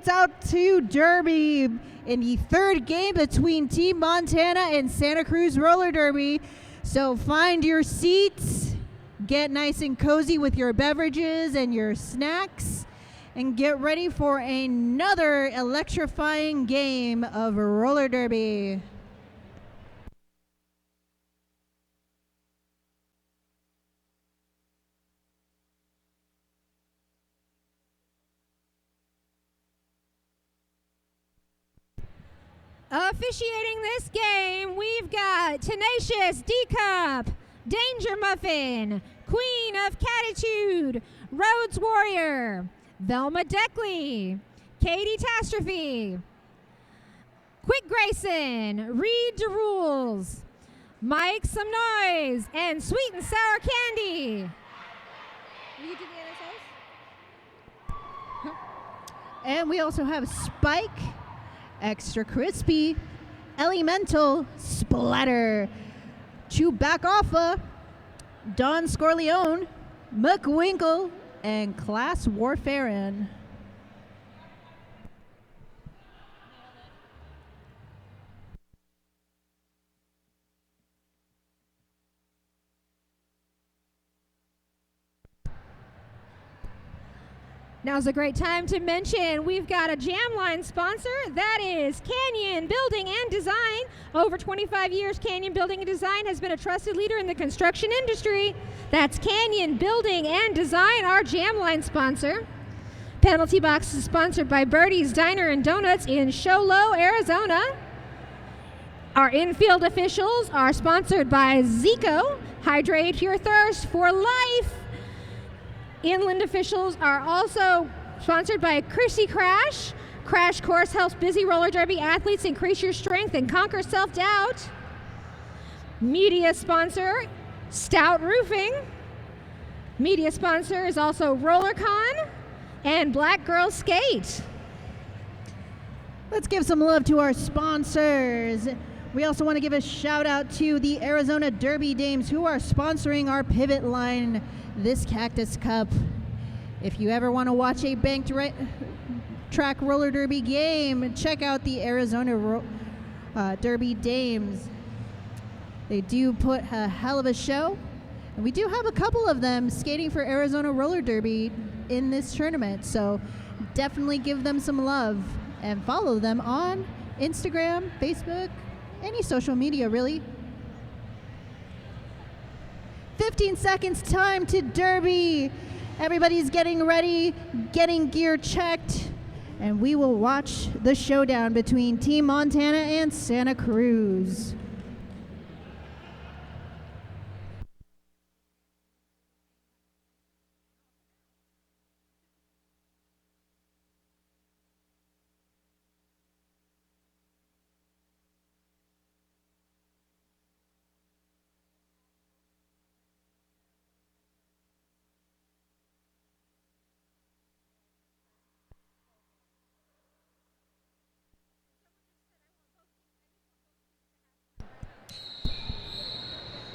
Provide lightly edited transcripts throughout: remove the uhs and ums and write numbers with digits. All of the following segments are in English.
starts out to Derby in the third game between Team Montana and Santa Cruz Roller Derby. So find your seats, get nice and cozy with your beverages and your snacks, and get ready for another electrifying game of roller derby. Officiating this game, we've got Tenacious D-Cup, Danger Muffin, Queen of Catitude, Rhodes Warrior, Velma Deckley, Katie Tastrophe, Quick Grayson, Read the Rules, Mike Some Noise, and Sweet and Sour Candy. Will you do the NSOs? And we also have Spike, Extra Crispy, Elemental, Splatter, Chewbacca, Don Scorleone, McWinkle, and Class Warfarin. Now's a great time to mention we've got a jam line sponsor. That is Canyon Building and Design. Over 25 years, Canyon Building and Design has been a trusted leader in the construction industry. That's Canyon Building and Design, our jam line sponsor. Penalty Box is sponsored by Birdie's Diner and Donuts in Show Low, Arizona. Our infield officials are sponsored by Zico. Hydrate your thirst for life. Inland officials are also sponsored by Chrissy Crash. Crash Course helps busy roller derby athletes increase your strength and conquer self-doubt. Media sponsor, Stout Roofing. Media sponsor is also RollerCon and Black Girls Skate. Let's give some love to our sponsors. We also want to give a shout out to the Arizona Derby Dames, who are sponsoring our pivot line this Cactus Cup. If you ever want to watch a banked track roller derby game, check out the Arizona Derby Dames. They do put a hell of a show, and we do have a couple of them skating for Arizona Roller Derby in this tournament, so definitely give them some love and follow them on Instagram, Facebook, any social media really. 15 seconds time to Derby. Everybody's getting ready, getting gear checked, and we will watch the showdown between Team Montana and Santa Cruz.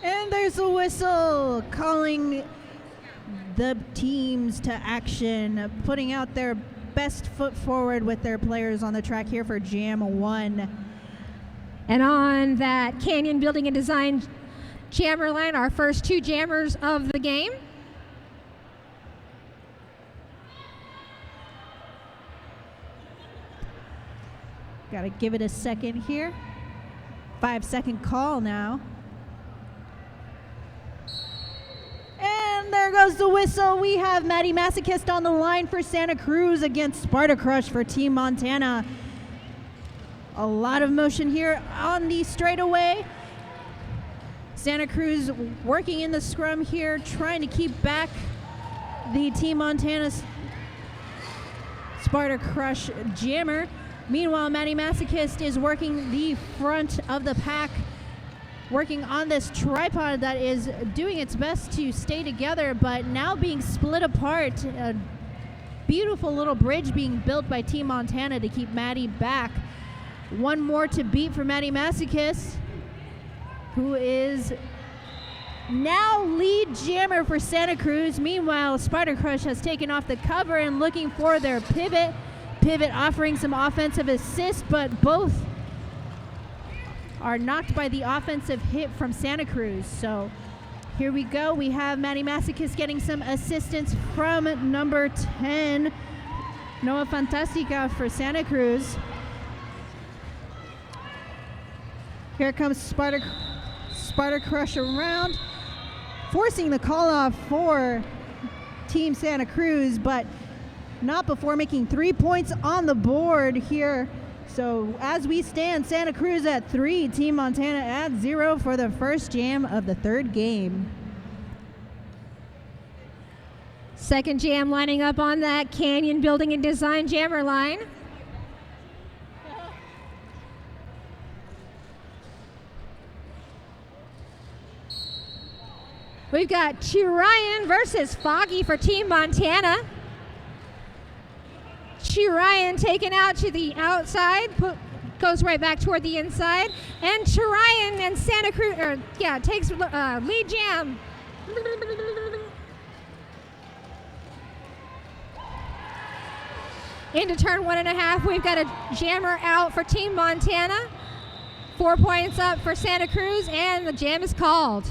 And there's a whistle calling the teams to action, putting out their best foot forward with their players on the track here for Jam 1. And on that Canyon Building and Design jammer line, our first two jammers of the game. Gotta give it a second here. 5-second call now. And there goes the whistle. We have Maddie Masochist on the line for Santa Cruz against Sparta Crush for Team Montana. A lot of motion here on the straightaway. Santa Cruz working in the scrum here, trying to keep back the Team Montana Sparta Crush jammer. Meanwhile, Maddie Masochist is working the front of the pack, working on this tripod that is doing its best to stay together, but now being split apart. A beautiful little bridge being built by Team Montana to keep Maddie back. One more to beat for Maddie Masochist, who is now lead jammer for Santa Cruz. Meanwhile, Sparta Crush has taken off the cover and looking for their pivot Pivot offering some offensive assist, but both are knocked by the offensive hit from Santa Cruz. So here we go. We have Maddie Masochist getting some assistance from number 10, Noah Fantastica for Santa Cruz. Here comes Sparta Crush around, forcing the call off for Team Santa Cruz, but not before making 3 points on the board here. So as we stand, Santa Cruz at 3, Team Montana at 0 for the first jam of the third game. Second jam lining up on that Canyon Building and Design jammer line. We've got Chirayan versus Foggy for Team Montana. Chirayan taken out to the outside, goes right back toward the inside, and Chirayan and Santa Cruz, takes lead jam. Into turn 1.5, we've got a jammer out for Team Montana. 4 points up for Santa Cruz, and the jam is called.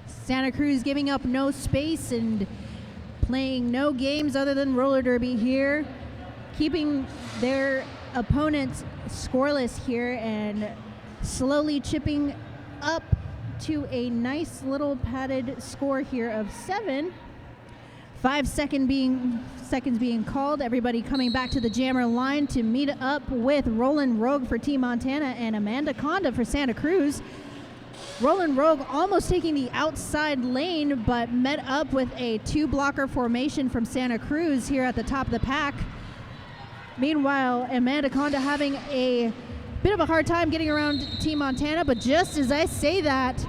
Santa Cruz giving up no space and playing no games other than roller derby here, keeping their opponents scoreless here and slowly chipping up to a nice little padded score here of 7. 5 seconds being called. Everybody coming back to the jammer line to meet up with Roland Rogue for Team Montana and Amanda Conda for Santa Cruz. Roland Rogue almost taking the outside lane, but met up with a 2-blocker formation from Santa Cruz here at the top of the pack. Meanwhile, Amanda Conda having a bit of a hard time getting around Team Montana, but just as I say that,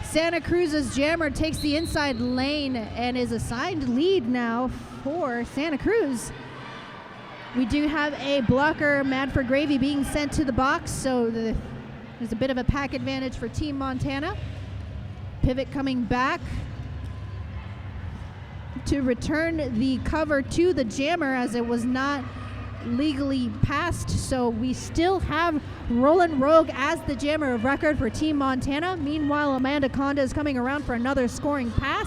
Santa Cruz's jammer takes the inside lane and is assigned lead now for Santa Cruz. We do have a blocker, Mad for Gravy, being sent to the box, so there's a bit of a pack advantage for Team Montana. Pivot coming back to return the cover to the jammer as it was not legally passed, so we still have Roland Rogue as the jammer of record for Team Montana. Meanwhile, Amanda Conda is coming around for another scoring pass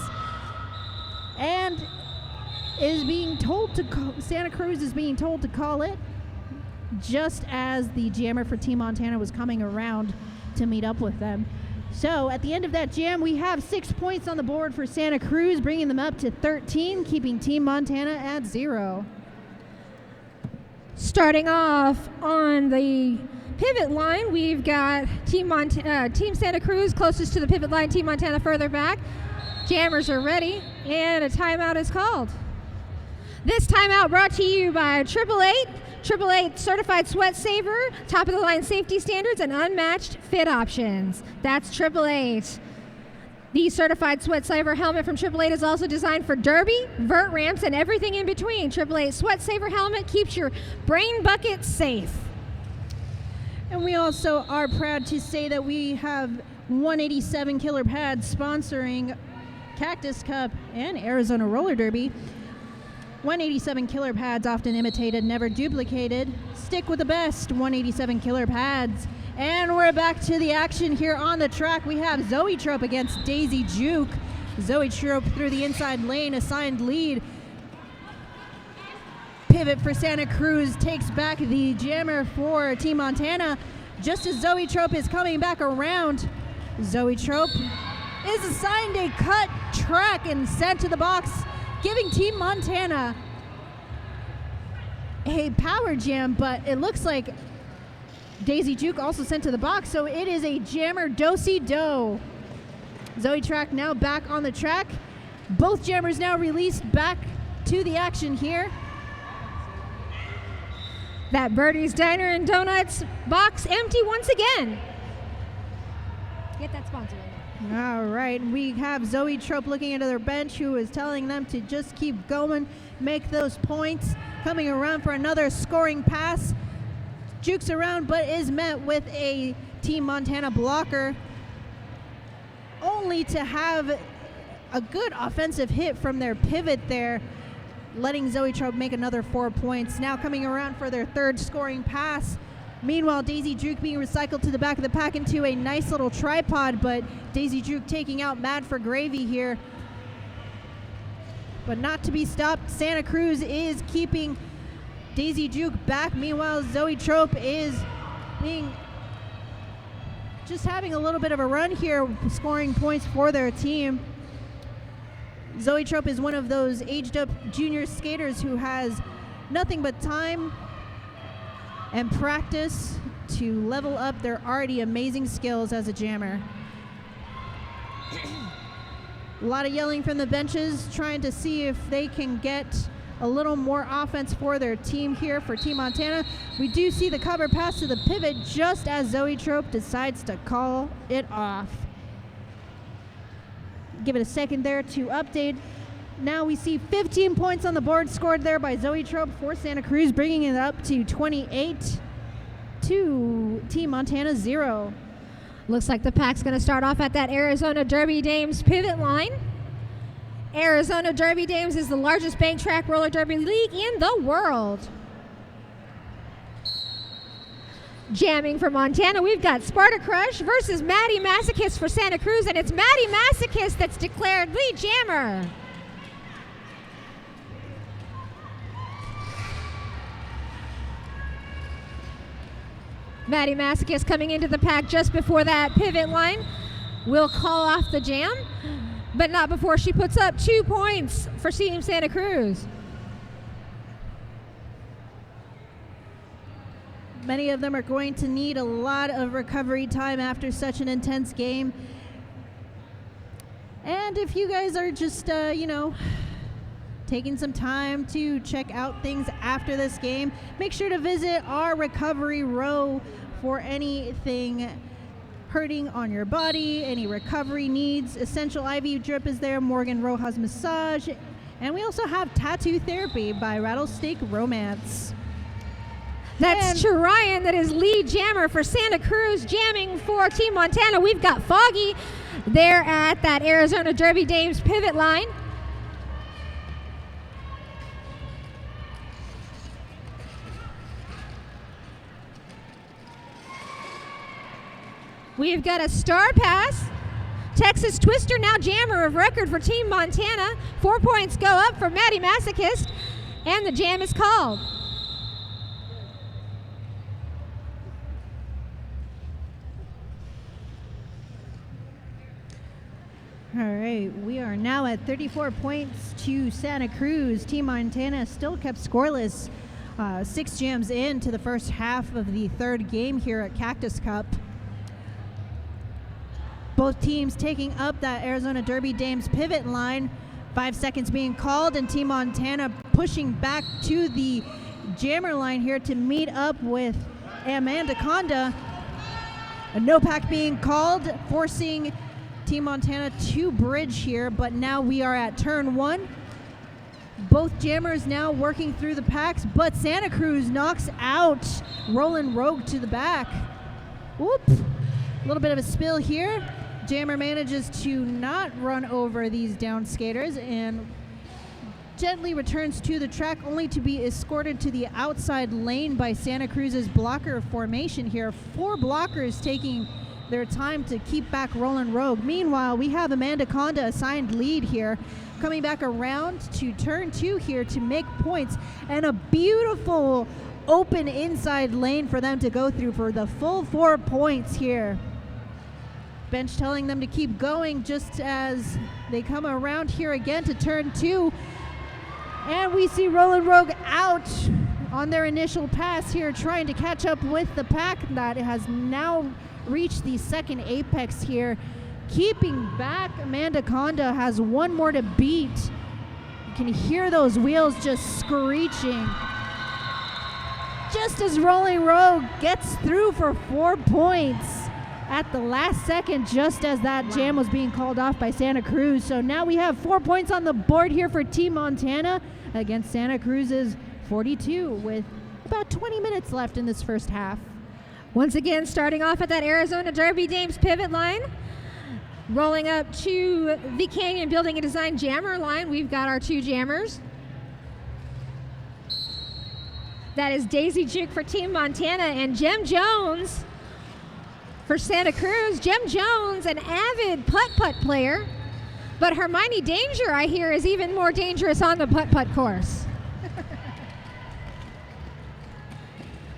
and is being told to Santa Cruz is being told to call it just as the jammer for Team Montana was coming around to meet up with them. So at the end of that jam, we have 6 points on the board for Santa Cruz, bringing them up to 13, keeping Team Montana at 0. Starting off on the pivot line, we've got Team Santa Cruz closest to the pivot line, Team Montana further back. Jammers are ready, and a timeout is called. This timeout brought to you by 888 Certified Sweat Saver, top of the line safety standards, and unmatched fit options. That's 888. The Certified Sweat Saver helmet from 888 is also designed for derby, vert ramps, and everything in between. 888 Sweat Saver helmet keeps your brain bucket safe. And we also are proud to say that we have 187 Killer Pads sponsoring Cactus Cup and Arizona Roller Derby. 187 Killer Pads, often imitated, never duplicated. Stick with the best 187 Killer Pads. And we're back to the action here on the track. We have Zoe Trope against Daisy Juke. Zoe Trope through the inside lane, assigned lead. Pivot for Santa Cruz takes back the jammer for Team Montana. Just as Zoe Trope is coming back around, Zoe Trope is assigned a cut track and sent to the box, giving Team Montana a power jam, but it looks like Daisy Juke also sent to the box, so it is a jammer do-si-do. Zoe Track now back on the track. Both jammers now released back to the action here. That Birdie's Diner and Donuts box empty once again. Get that sponsor. All right, we have Zoe Trope looking into their bench, who is telling them to just keep going, make those points. Coming around for another scoring pass. Jukes around, but is met with a Team Montana blocker. only to have a good offensive hit from their pivot there, letting Zoe Trope make another 4 points. Now coming around for their third scoring pass. Meanwhile, Daisy Juke being recycled to the back of the pack into a nice little tripod, but Daisy Juke taking out Mad for Gravy here. But not to be stopped. Santa Cruz is keeping Daisy Juke back. Meanwhile, Zoe Trope is just having a little bit of a run here, scoring points for their team. Zoe Trope is one of those aged up junior skaters who has nothing but time and practice to level up their already amazing skills as a jammer. A lot of yelling from the benches, trying to see if they can get a little more offense for their team here for Team Montana. We do see the cover pass to the pivot just as Zoe Trope decides to call it off. Give it a second there to update. Now we see 15 points on the board scored there by Zoe Trope for Santa Cruz, bringing it up to 28 to Team Montana 0. Looks like the pack's going to start off at that Arizona Derby Dames pivot line. Arizona Derby Dames is the largest bank track roller derby league in the world. Jamming for Montana, we've got Sparta Crush versus Maddie Masochist for Santa Cruz, and it's Maddie Masochist that's declared lead jammer. Maddie Masochist coming into the pack just before that pivot line will call off the jam, but not before she puts up 2 points for Team Santa Cruz. Many of them are going to need a lot of recovery time after such an intense game. And if you guys are just, taking some time to check out things after this game, make sure to visit our recovery row for anything hurting on your body, any recovery needs. Essential IV drip is there, Morgan Rojas massage, and we also have tattoo therapy by Rattlesnake Romance. That's Chirayan, that is lead jammer for Santa Cruz, jamming for Team Montana. We've got Foggy there at that Arizona Derby Dames pivot line. We've got a star pass. Texas Twister, now jammer of record for Team Montana. 4 points go up for Maddie Masochist, and the jam is called. All right, we are now at 34 points to Santa Cruz. Team Montana still kept scoreless. 6 jams into the first half of the third game here at Cactus Cup. Both teams taking up that Arizona Derby Dames pivot line. 5 seconds being called, and Team Montana pushing back to the jammer line here to meet up with Amanda Conda. A no pack being called, forcing Team Montana to bridge here, but now we are at turn 1. Both jammers now working through the packs, but Santa Cruz knocks out Roland Rogue to the back. Whoop, a little bit of a spill here. Jammer manages to not run over these down skaters and gently returns to the track, only to be escorted to the outside lane by Santa Cruz's blocker formation here. 4 blockers taking their time to keep back Roland Rogue. Meanwhile, we have Amanda Conda assigned lead here, coming back around to turn 2 here to make points, and a beautiful open inside lane for them to go through for the full 4 points here. Bench telling them to keep going just as they come around here again to turn 2. And we see Roland Rogue out on their initial pass here, trying to catch up with the pack that has now reached the second apex here. Keeping back, Amanda Conda has 1 more to beat. You can hear those wheels just screeching. Just as Rolling Rogue gets through for 4 points at the last second, just as that jam was being called off by Santa Cruz. So now we have 4 points on the board here for Team Montana against Santa Cruz's 42 with about 20 minutes left in this first half. Once again, starting off at that Arizona Derby Dames pivot line. Rolling up to the Canyon Building and Design jammer line, we've got our 2 jammers. That is Daisy Juke for Team Montana and Jem Jones for Santa Cruz. Jem Jones, an avid putt-putt player, but Hermione Danger, I hear, is even more dangerous on the putt-putt course.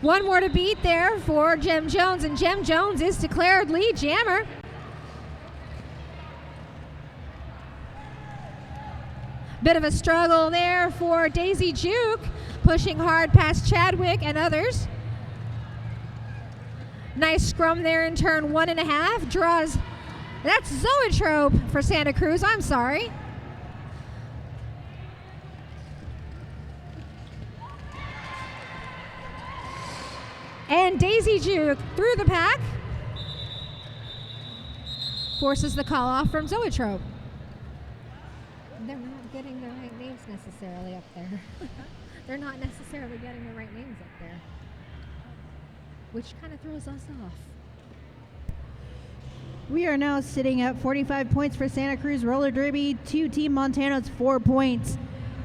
One more to beat there for Jem Jones, and Jem Jones is declared lead jammer. Bit of a struggle there for Daisy Juke, pushing hard past Chadwick and others. Nice scrum there in turn 1.5. Draws, that's Zoetrope for Santa Cruz, I'm sorry. And Daisy Juke through the pack. Forces the call off from Zoetrope. They're not getting the right names necessarily up there. They're not necessarily getting the right names up there, which kind of throws us off. We are now sitting at 45 points for Santa Cruz Roller Derby to Team Montana's 4 points.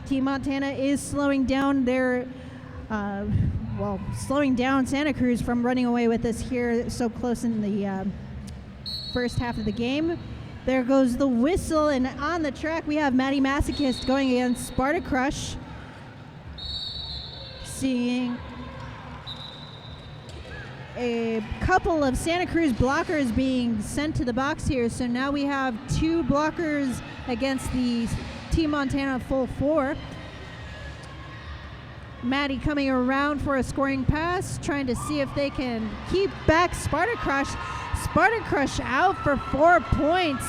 Team Montana is slowing down their, slowing down Santa Cruz from running away with us here so close in the first half of the game. There goes the whistle, and on the track we have Maddie Masochist going against Sparta Crush. Seeing a couple of Santa Cruz blockers being sent to the box here. So now we have 2 blockers against the Team Montana full 4. Maddie coming around for a scoring pass, trying to see if they can keep back Sparta Crush. Sparta Crush out for 4 points.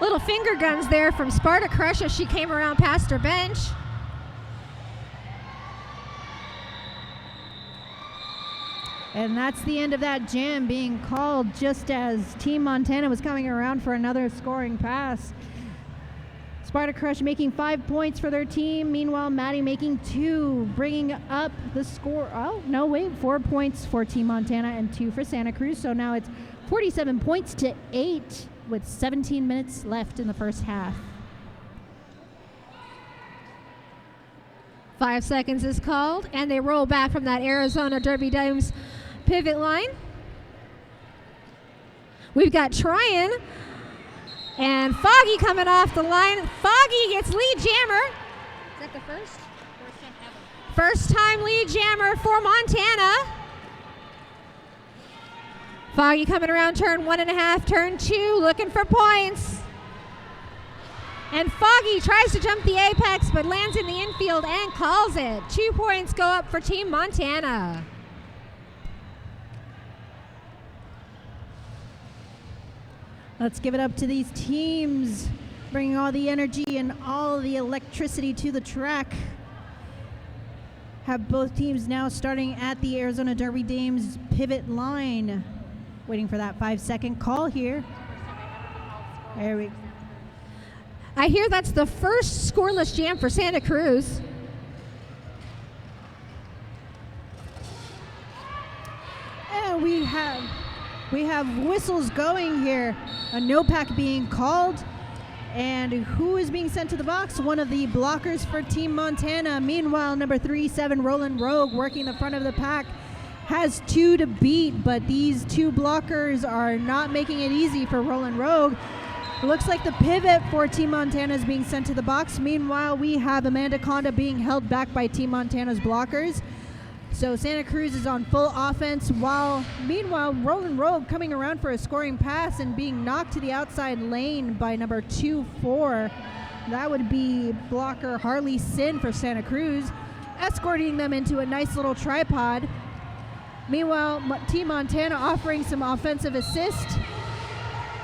Little finger guns there from Sparta Crush as she came around past her bench. And that's the end of that jam being called just as Team Montana was coming around for another scoring pass. Sparta Crush making 5 points for their team. Meanwhile, Maddie making 2, bringing up the score. Oh, no, wait, 4 points for Team Montana and 2 for Santa Cruz. So now it's 47 points to 8 with 17 minutes left in the first half. 5 seconds is called, and they roll back from that Arizona Derby Dames pivot line. We've got Tryon and Foggy coming off the line. Foggy gets lead jammer. Is that the first? First time lead jammer for Montana. Foggy coming around turn 1.5, turn 2, looking for points. And Foggy tries to jump the apex, but lands in the infield and calls it. 2 points go up for Team Montana. Let's give it up to these teams, bringing all the energy and all the electricity to the track. Have both teams now starting at the Arizona Derby Dames pivot line. Waiting for that 5-second call here. There we go. I hear that's the first scoreless jam for Santa Cruz. And we have whistles going here. A no pack being called. And who is being sent to the box? One of the blockers for Team Montana. Meanwhile, number 37, Roland Rogue, working the front of the pack, has 2 to beat, but these 2 blockers are not making it easy for Roland Rogue. It looks like the pivot for Team Montana is being sent to the box. Meanwhile, we have Amanda Conda being held back by Team Montana's blockers. So Santa Cruz is on full offense, meanwhile, Roland Rogue coming around for a scoring pass and being knocked to the outside lane by number 2-4. That would be blocker Harley Sin for Santa Cruz, escorting them into a nice little tripod. Meanwhile, Team Montana offering some offensive assist.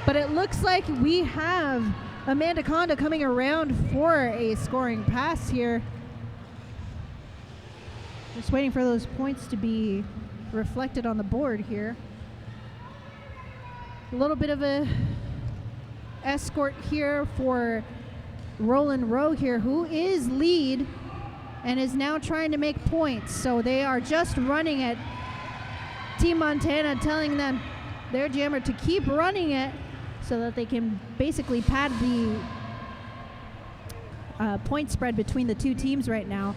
But it looks like we have Amanda Conda coming around for a scoring pass here. Just waiting for those points to be reflected on the board here. A little bit of a escort here for Roland Rogue here, who is lead and is now trying to make points. So they are just running at Team Montana, telling them their jammer to keep running it so that they can basically pad the point spread between the two teams right now.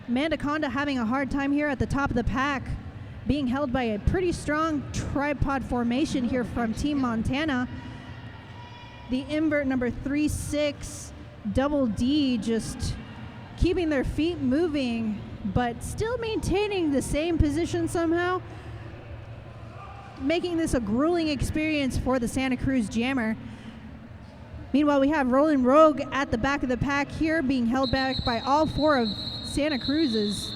Mandaconda having a hard time here at the top of the pack, being held by a pretty strong tripod formation here from Team Montana. The invert number 3-6 Double D just keeping their feet moving, but still maintaining the same position somehow, making this a grueling experience for the Santa Cruz jammer. Meanwhile, we have Roland Rogue at the back of the pack here, being held back by all four of Santa Cruz's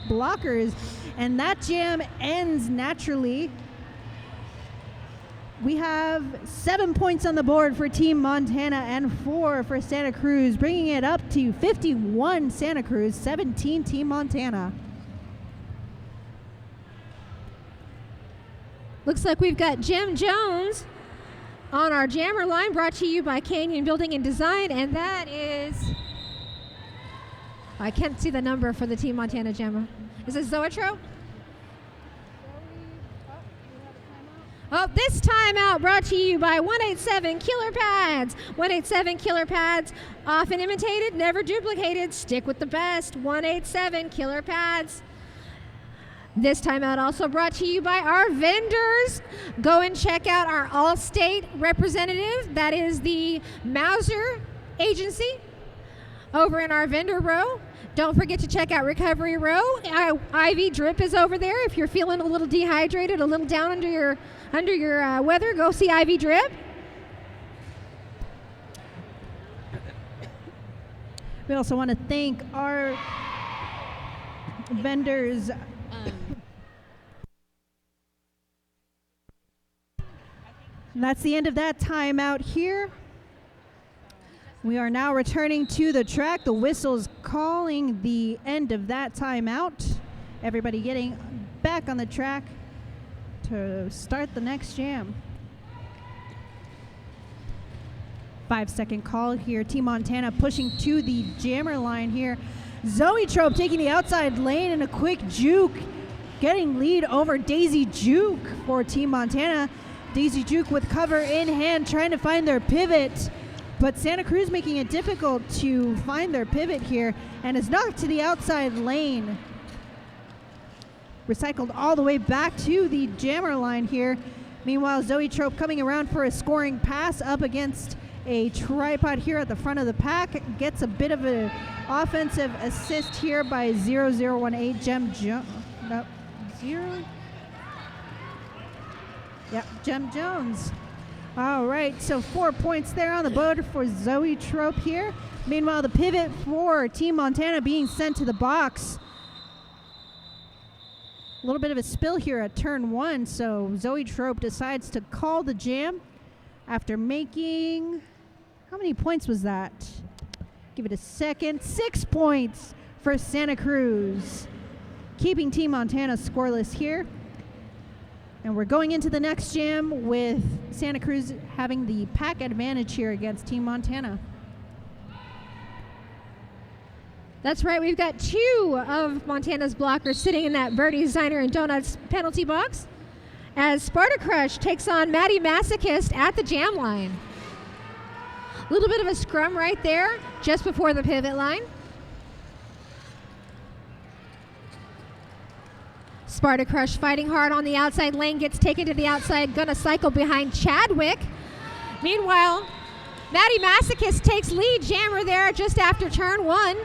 blockers, and that jam ends naturally. We have 7 points on the board for Team Montana and 4 for Santa Cruz, bringing it up to 51 Santa Cruz, 17 Team Montana. Looks like we've got Jim Jones on our jammer line, brought to you by Canyon Building and Design, and that is, I can't see the number for the Team Montana jammer. Is it Zoetrope? Oh, this timeout brought to you by 187 Killer Pads. 187 Killer Pads, often imitated, never duplicated. Stick with the best. 187 Killer Pads. This timeout also brought to you by our vendors. Go and check out our All-State representative. That is the Mauser Agency over in our vendor row. Don't forget to check out Recovery Row. IV Drip is over there. If you're feeling a little dehydrated, a little down under your weather, go see IV Drip. We also want to thank our vendors. And that's the end of that timeout here. We are now returning to the track. The whistle's calling the end of that timeout. Everybody getting back on the track to start the next jam. 5-second call here. Team Montana pushing to the jammer line here. Zoetrope taking the outside lane in a quick juke, getting lead over Daisy Juke for Team Montana. Daisy Juke with cover in hand, trying to find their pivot, but Santa Cruz making it difficult to find their pivot here, and is knocked to the outside lane. Recycled all the way back to the jammer line here. Meanwhile, Zoetrope coming around for a scoring pass up against a tripod here at the front of the pack. Gets a bit of an offensive assist here by 0018 Jem Jones. All right, so 4 points there on the board for Zoetrope here. Meanwhile, the pivot for Team Montana being sent to the box. A little bit of a spill here at turn 1, so Zoetrope decides to call the jam after making, how many points was that? Give it a second. 6 points for Santa Cruz, keeping Team Montana scoreless here. And we're going into the next jam with Santa Cruz having the pack advantage here against Team Montana. That's right, we've got 2 of Montana's blockers sitting in that Birdie's Diner and Donuts penalty box as Sparta Crush takes on Maddie Masochist at the jam line. A little bit of a scrum right there just before the pivot line. Sparta Crush fighting hard on the outside lane, gets taken to the outside, gonna cycle behind Chadwick. Meanwhile, Maddie Masochist takes lead jammer there just after turn 1.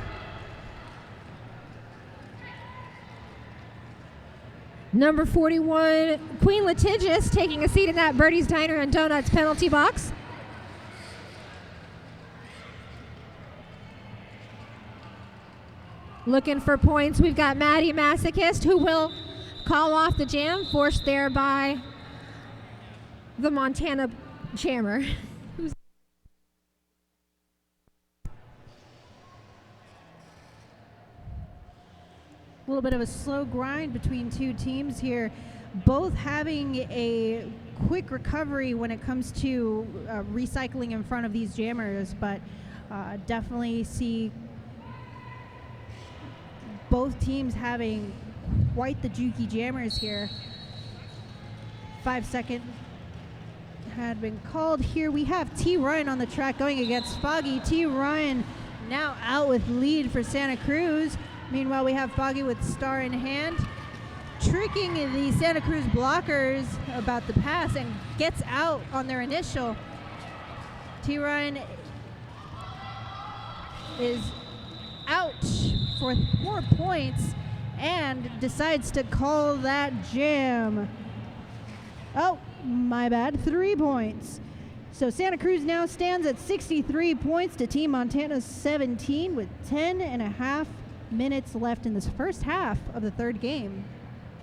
Number 41, Queen Litigious, taking a seat in that Birdie's Diner and Donuts penalty box. Looking for points, we've got Maddie Masochist, who will call off the jam, forced there by the Montana jammer. A little bit of a slow grind between two teams here, both having a quick recovery when it comes to recycling in front of these jammers, but definitely see both teams having quite the jukey jammers here. 5-second had been called. Here we have T. Ryan on the track going against Foggy. T. Ryan now out with lead for Santa Cruz. Meanwhile, we have Foggy with star in hand, tricking the Santa Cruz blockers about the pass and gets out on their initial. T. Ryan is out for 4 points and decides to call that jam. Oh, my bad, 3 points. So Santa Cruz now stands at 63 points to Team Montana's 17 with 10.5 minutes left in this first half of the third game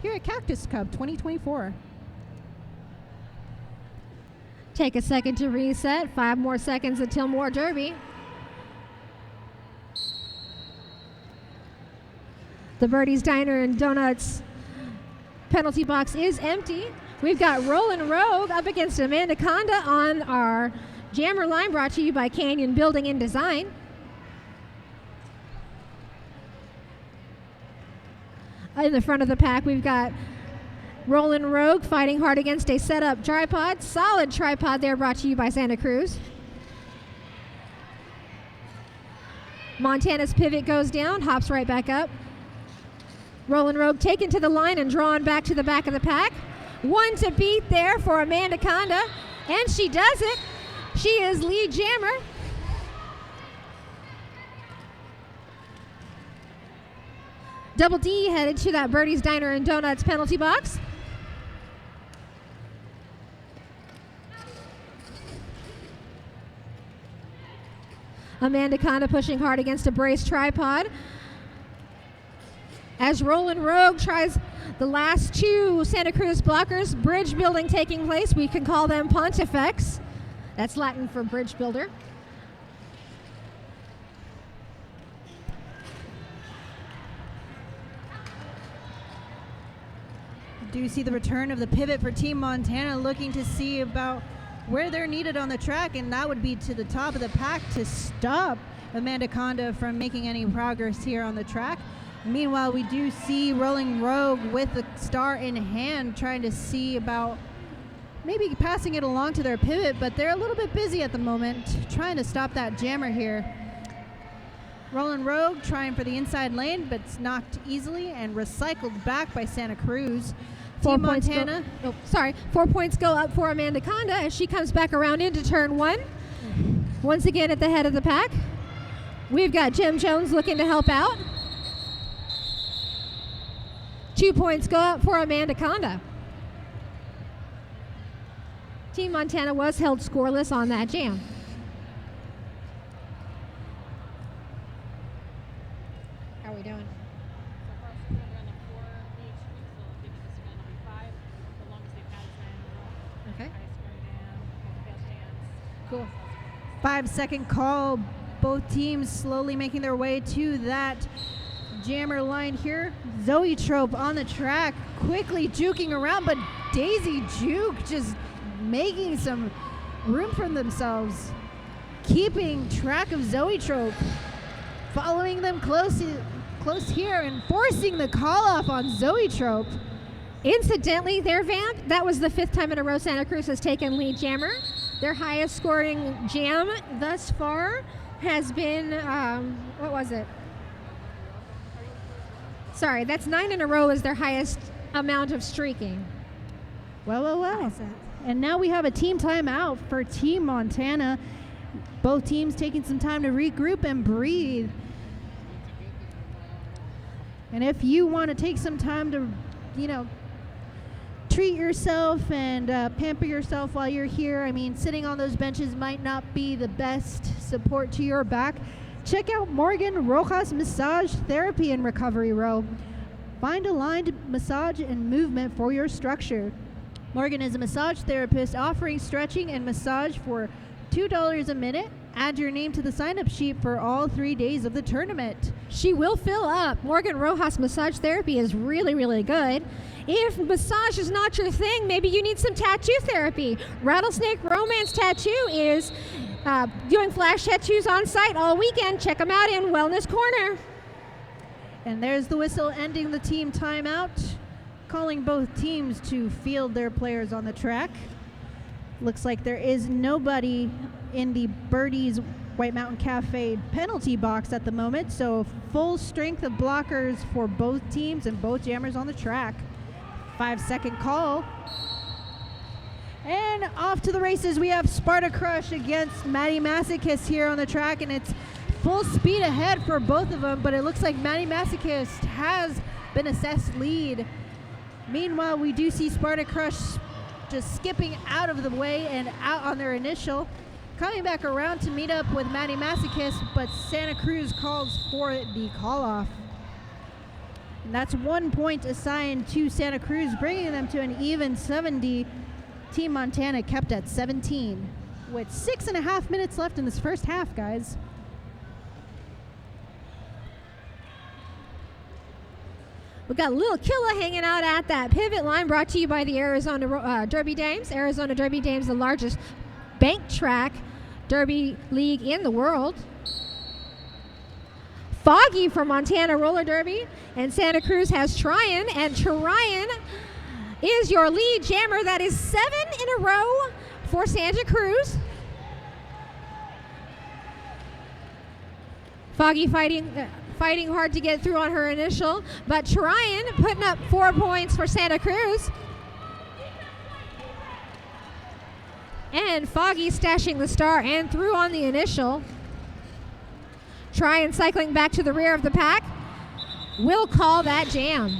here at Cactus Cup 2024. Take a second to reset. 5 more seconds until more Derby. The Birdie's Diner and Donuts penalty box is empty. We've got Rollin' Rogue up against Amanda Conda on our jammer line, brought to you by Canyon Building and Design. In the front of the pack, we've got Rollin' Rogue fighting hard against a setup tripod. Solid tripod there, brought to you by Santa Cruz. Montana's pivot goes down, hops right back up. Rollin' Rogue taken to the line and drawn back to the back of the pack. 1 to beat there for Amanda Conda, and she does it. She is lead jammer. Double D headed to that Birdie's Diner and Donuts penalty box. Amanda Conda pushing hard against a brace tripod. As Rollin' Rogue tries the last 2 Santa Cruz blockers, bridge building taking place. We can call them pontifex. That's Latin for bridge builder. Do see the return of the pivot for Team Montana, looking to see about where they're needed on the track, and that would be to the top of the pack to stop Amanda Conda from making any progress here on the track. Meanwhile, we do see Rolling Rogue with the star in hand, trying to see about maybe passing it along to their pivot, but they're a little bit busy at the moment, trying to stop that jammer here. Rolling Rogue trying for the inside lane, but it's knocked easily and recycled back by Santa Cruz. 4 Team points Montana. 4 points go up for Amanda Conda as she comes back around into turn 1. Once again at the head of the pack. We've got Jim Jones looking to help out. 2 points go up for Amanda Conda. Team Montana was held scoreless on that jam. How are we doing? Okay. Cool. 5-second call. Both teams slowly making their way to that jammer line here. Zoe Trope on the track, quickly juking around, but Daisy Juke just making some room for themselves, keeping track of Zoe Trope, following them close here and forcing the call off on Zoe Trope. Incidentally, their vamp, that was the 5th time in a row Santa Cruz has taken lead jammer. Their highest scoring jam thus far has been, what was it? Sorry, that's 9 in a row is their highest amount of streaking. Well. And now we have a team timeout for Team Montana. Both teams taking some time to regroup and breathe. And if you want to take some time to, treat yourself and pamper yourself while you're here, I mean, sitting on those benches might not be the best support to your back. Check out Morgan Rojas Massage Therapy and Recovery Row. Find aligned massage and movement for your structure. Morgan is a massage therapist offering stretching and massage for $2 a minute. Add your name to the sign-up sheet for all 3 days of the tournament. She will fill up. Morgan Rojas Massage Therapy is really, really good. If massage is not your thing, maybe you need some tattoo therapy. Rattlesnake Romance Tattoo is doing flash tattoos on site all weekend. Check them out in Wellness Corner. And there's the whistle ending the team timeout. calling both teams to field their players on the track. Looks like there is nobody in the Birdies White Mountain Cafe penalty box at the moment, so full strength of blockers for both teams and both jammers on the track. 5-second call. And off to the races, we have Sparta Crush against Maddie Masochist here on the track, and it's full speed ahead for both of them, but it looks like Maddie Masochist has been assessed lead. Meanwhile, we do see Sparta Crush just skipping out of the way and out on their initial. Coming back around to meet up with Maddie Masochist, but Santa Cruz calls for the call-off. And that's 1 point assigned to Santa Cruz, bringing them to an even 70. Team Montana kept at 17 with 6.5 minutes left in this first half, guys. We've got Lil Killa hanging out at that pivot line, brought to you by the Arizona Derby Dames. Arizona Derby Dames, the largest bank track derby league in the world. Foggy for Montana Roller Derby, and Santa Cruz has Tryon, and Tryon is your lead jammer. That is 7 in a row for Santa Cruz. Foggy fighting hard to get through on her initial, but Tryon putting up 4 points for Santa Cruz. And Foggy stashing the star and through on the initial. Tryon cycling back to the rear of the pack. We'll call that jam.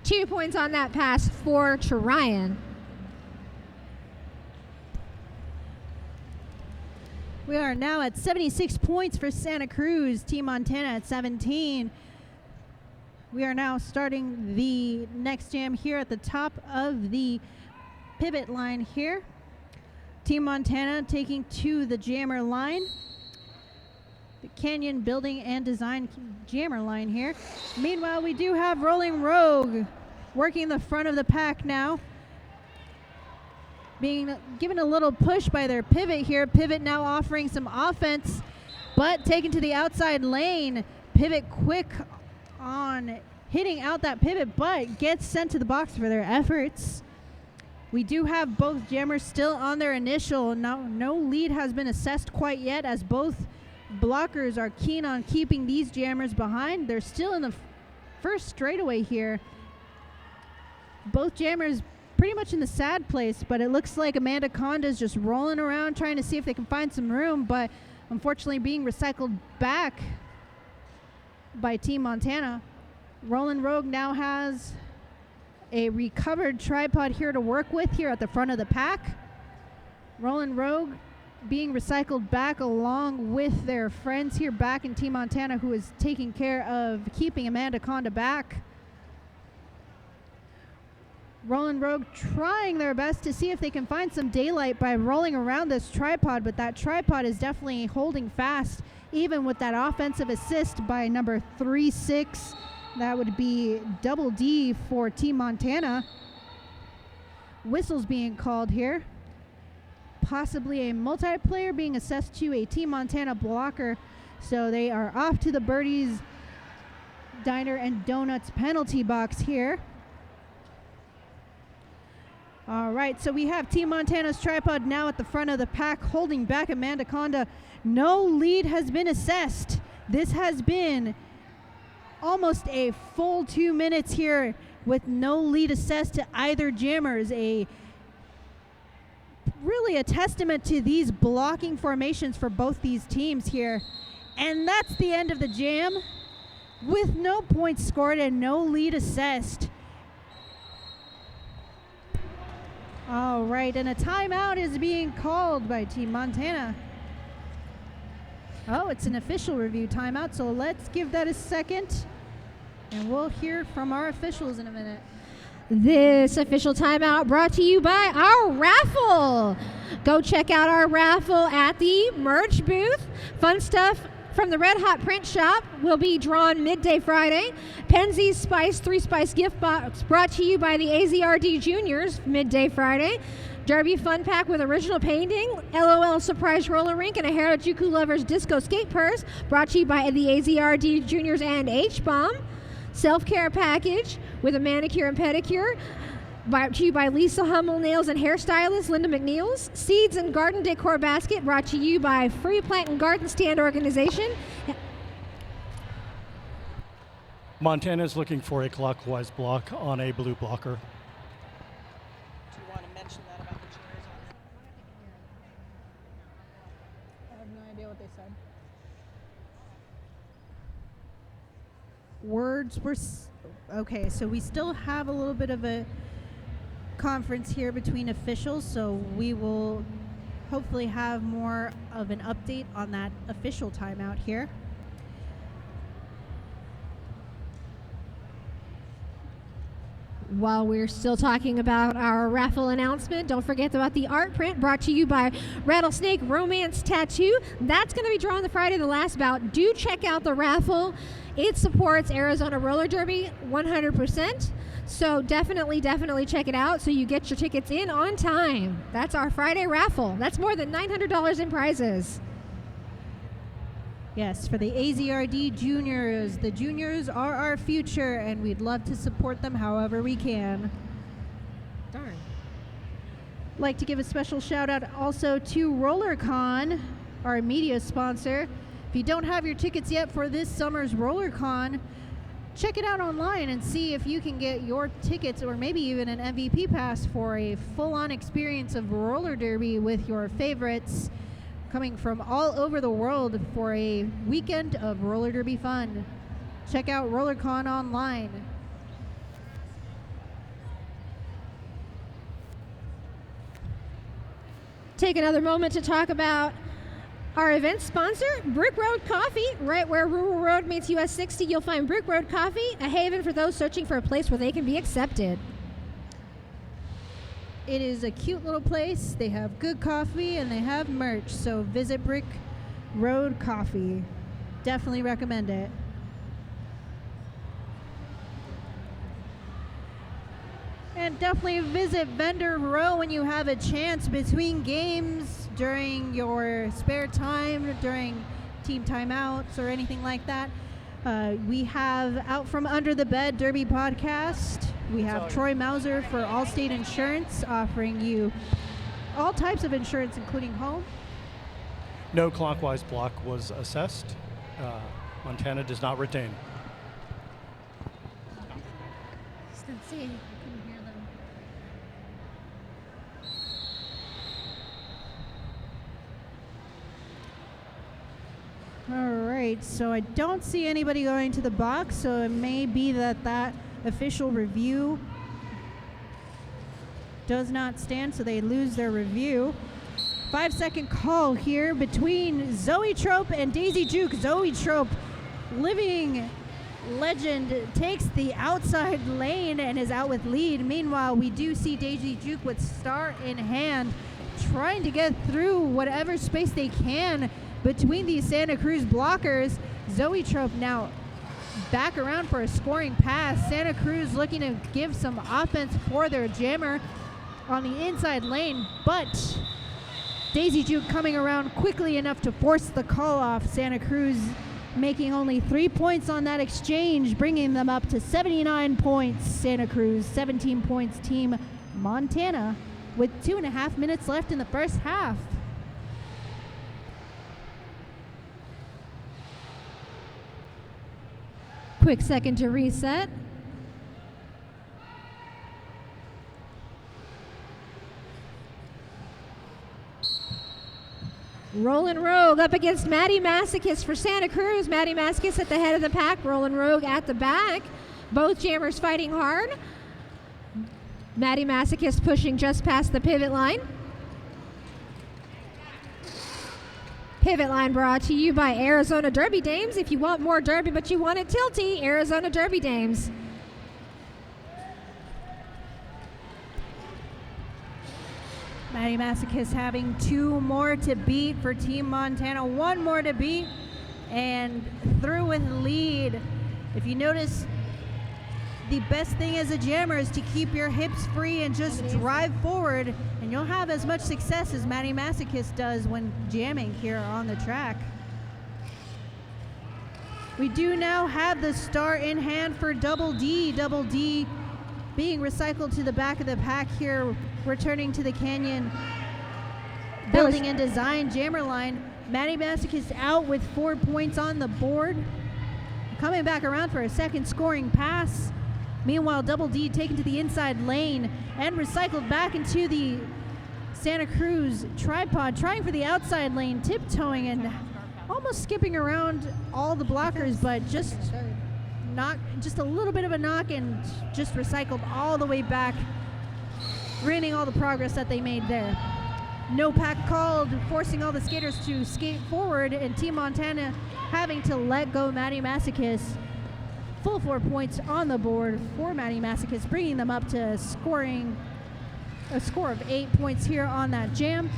Two points on that pass for Tryon. We are now at 76 points for Santa Cruz, Team Montana at 17. We are now starting the next jam here at the top of the pivot line here. Team Montana taking to the jammer line. The Canyon Building and Design jammer line here. Meanwhile, we do have Rolling Rogue working the front of the pack now. Being given a little push by their pivot here. Pivot now offering some offense, but taken to the outside lane. Pivot quick on hitting out that pivot, but gets sent to the box for their efforts. We do have both jammers still on their initial. No lead has been assessed quite yet, as both blockers are keen on keeping these jammers behind. They're still in the first straightaway here. Both jammers pretty much in the sad place, but it looks like Amanda Conda's just rolling around trying to see if they can find some room, but unfortunately being recycled back by Team Montana. Roland Rogue now has a recovered tripod here to work with here at the front of the pack. Roland Rogue being recycled back along with their friends here back in Team Montana, who is taking care of keeping Amanda Conda back. Roland Rogue trying their best to see if they can find some daylight by rolling around this tripod, but that tripod is definitely holding fast, even with that offensive assist by number 36. That would be Double D for Team Montana. Whistles being called here. Possibly a multiplayer being assessed to a Team Montana blocker. So they are off to the Birdies Diner and Donuts penalty box here. All right, so we have Team Montana's tripod now at the front of the pack, holding back Amanda Conda. No lead has been assessed. This has been almost a full 2 minutes here with no lead assessed to either jammers. Really a testament to these blocking formations for both these teams here. And that's the end of the jam with no points scored and no lead assessed. All right, and a timeout is being called by Team Montana. Oh, it's an official review timeout, so let's give that a second, and we'll hear from our officials in a minute. This official timeout brought to you by our raffle. Go check out our raffle at the merch booth. Fun stuff from the Red Hot Print Shop will be drawn midday Friday. Penzi's Spice 3-Spice gift box brought to you by the AZRD Juniors midday Friday. Derby Fun Pack with original painting, LOL Surprise Roller Rink, and a Harajuku Lovers Disco Skate Purse, brought to you by the AZRD Juniors and H-Bomb. Self-care package with a manicure and pedicure, brought to you by Lisa Hummel Nails and Hairstylist Linda McNeils. Seeds and Garden Decor Basket, brought to you by Free Plant and Garden Stand Organization. Montana is looking for a clockwise block on a blue blocker. Do you want to mention that about the cheers? I have no idea what they said. Words were okay, so we still have a little bit of a conference here between officials, so we will hopefully have more of an update on that official timeout here. While we're still talking about our raffle announcement, don't forget about the art print brought to you by Rattlesnake Romance Tattoo. That's going to be drawn the Friday of the last bout. Do check out the raffle. It supports Arizona Roller Derby 100%. So definitely check it out so you get your tickets in on time. That's our Friday raffle. That's more than $900 in prizes. Yes, for the AZRD Juniors. The juniors are our future, and we'd love to support them however we can. Darn. Like to give a special shout out also to RollerCon, our media sponsor. If you don't have your tickets yet for this summer's RollerCon, check it out online and see if you can get your tickets or maybe even an MVP pass for a full-on experience of roller derby with your favorites coming from all over the world for a weekend of roller derby fun. Check out RollerCon online. Take another moment to talk about our event sponsor, Brick Road Coffee. Right where Rural Road meets US 60, you'll find Brick Road Coffee, a haven for those searching for a place where they can be accepted. It is a cute little place. They have good coffee and they have merch. So visit Brick Road Coffee. Definitely recommend it. And definitely visit Vendor Row when you have a chance between games, during your spare time, during team timeouts or anything like that. We have Out From Under the Bed Derby podcast. We have Troy Mauser for Allstate Insurance, offering you all types of insurance, including home. No clockwise block was assessed. Montana does not retain. Just didn't see. I couldn't hear them. All right, so I don't see anybody going to the box, so it may be that official review does not stand, so they lose their review. 5-second call here between Zoe Trope and Daisy Juke. Zoe Trope, living legend, takes the outside lane and is out with lead. Meanwhile, we do see Daisy Juke with star in hand, trying to get through whatever space they can between these Santa Cruz blockers. Zoe Trope now back around for a scoring pass. Santa Cruz looking to give some offense for their jammer on the inside lane, but Daisy Juke coming around quickly enough to force the call off. Santa Cruz making only 3 points on that exchange, bringing them up to 79 points. Santa Cruz, 17 points Team Montana, with 2.5 minutes left in the first half. Quick second to reset. Rollin' Rogue up against Maddie Masochist for Santa Cruz. Maddie Masochist at the head of the pack, Rollin' Rogue at the back. Both jammers fighting hard. Maddie Masochist pushing just past the pivot line. Pivot line brought to you by Arizona Derby Dames. If you want more derby but you want it tilty, Arizona Derby Dames. Maddie Masochist having 2 more to beat for Team Montana. 1 more to beat and through with lead. If you notice, the best thing as a jammer is to keep your hips free and just drive forward, and and you'll have as much success as Matty Masochist does when jamming here on the track. We do now have the start in hand for Double D. Double D being recycled to the back of the pack here, returning to the Canyon Building and Design jammer line. Matty Masochist out with 4 points on the board. Coming back around for a second scoring pass. Meanwhile, Double D taken to the inside lane and recycled back into the Santa Cruz tripod, trying for the outside lane, tiptoeing and almost skipping around all the blockers, but just a little bit of a knock and just recycled all the way back, ruining all the progress that they made there. No pack called, forcing all the skaters to skate forward, and Team Montana having to let go Matty Masochist. Full 4 points on the board for Matty Masochist, bringing them up to a score of 8 points here on that jam.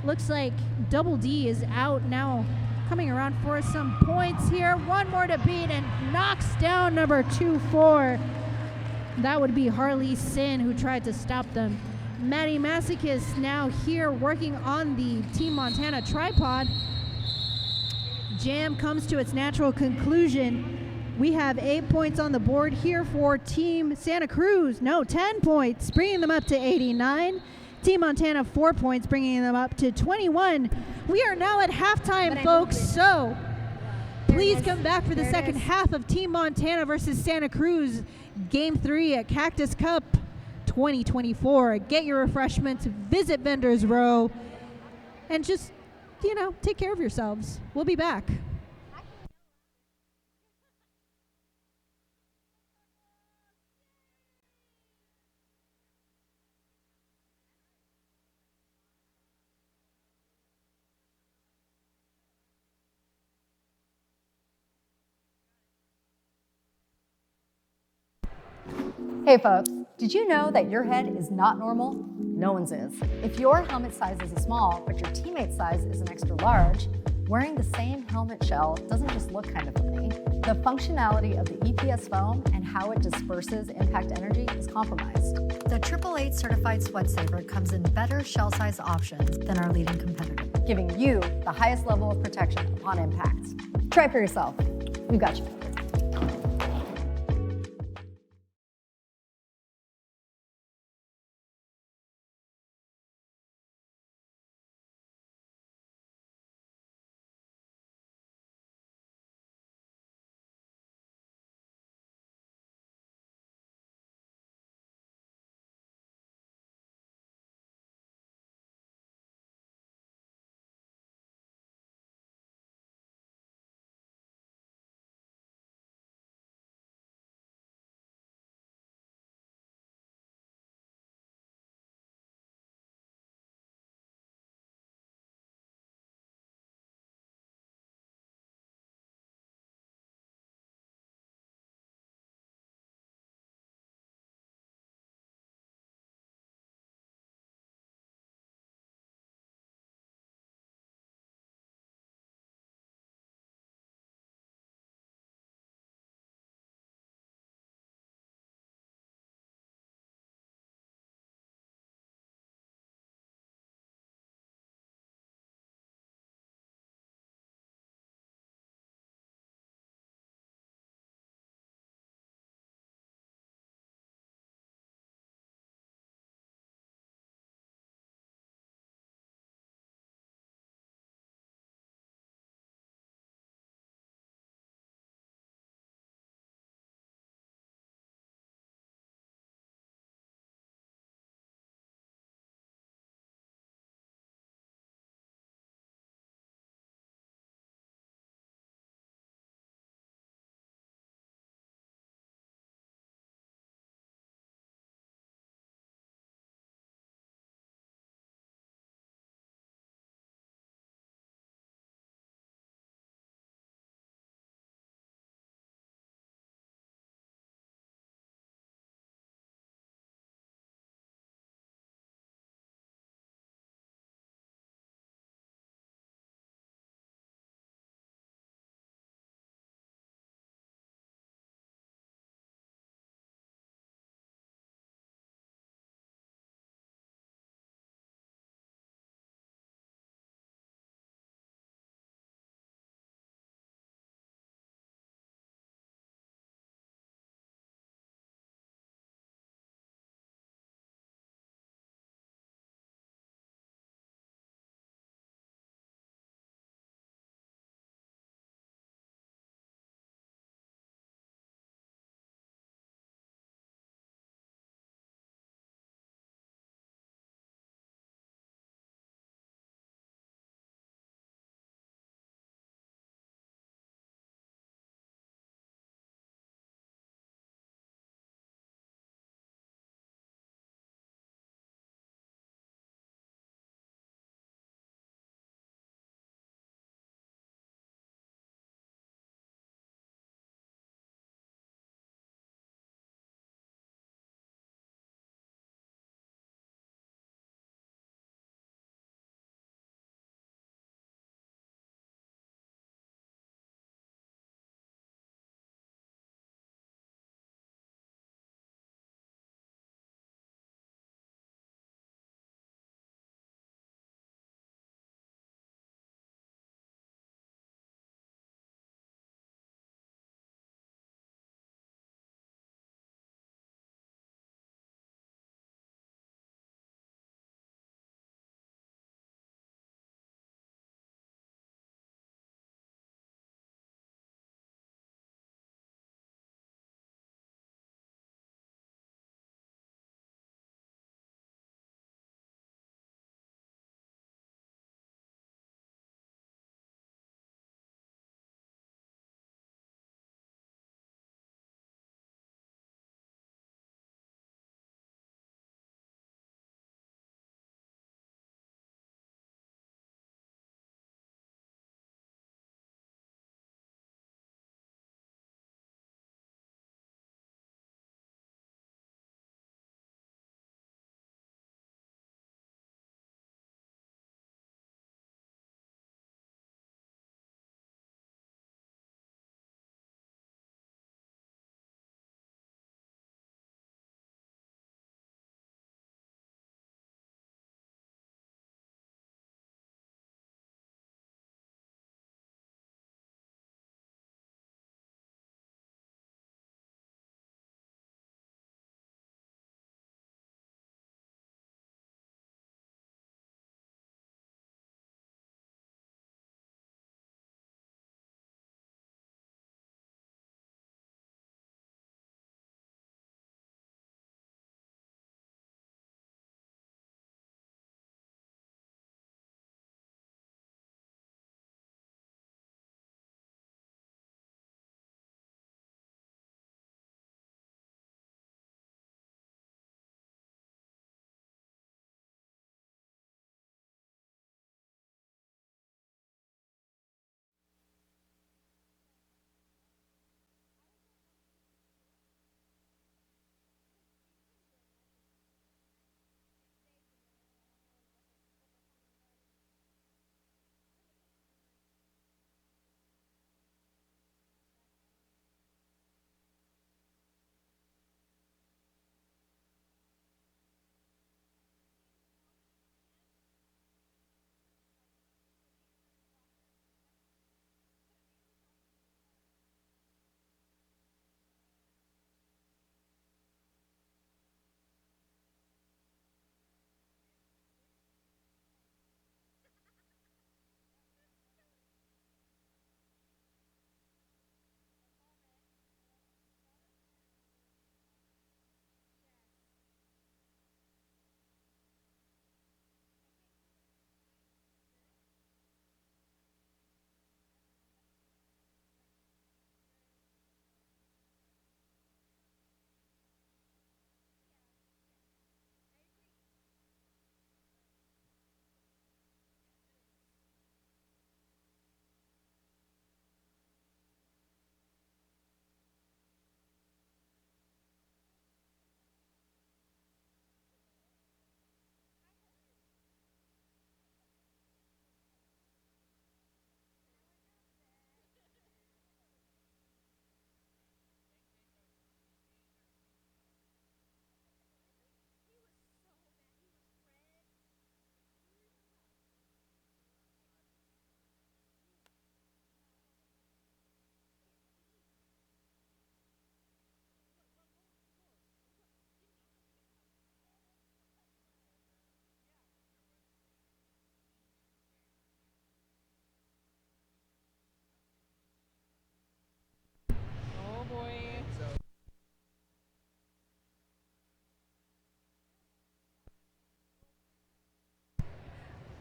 Looks like Double D is out now, coming around for some points here. One more to beat and knocks down number 2-4. That would be Harley Sin, who tried to stop them. Matty Masochist now here working on the Team Montana tripod. Jam comes to its natural conclusion. We have 8 points on the board here for Team Santa Cruz. No, 10 points, bringing them up to 89. Team Montana, 4 points, bringing them up to 21. We are now at halftime, folks, so please come back for the second half of Team Montana versus Santa Cruz, Game 3 at Cactus Cup 2024. Get your refreshments, visit Vendors Row, and just, take care of yourselves. We'll be back. Hey folks, did you know that your head is not normal? No one's is. If your helmet size is a small, but your teammate's size is an extra large, wearing the same helmet shell doesn't just look kind of funny. The functionality of the EPS foam and how it disperses impact energy is compromised. The 888 certified sweat saver comes in better shell size options than our leading competitor, giving you the highest level of protection upon impact. Try for yourself. We've got you.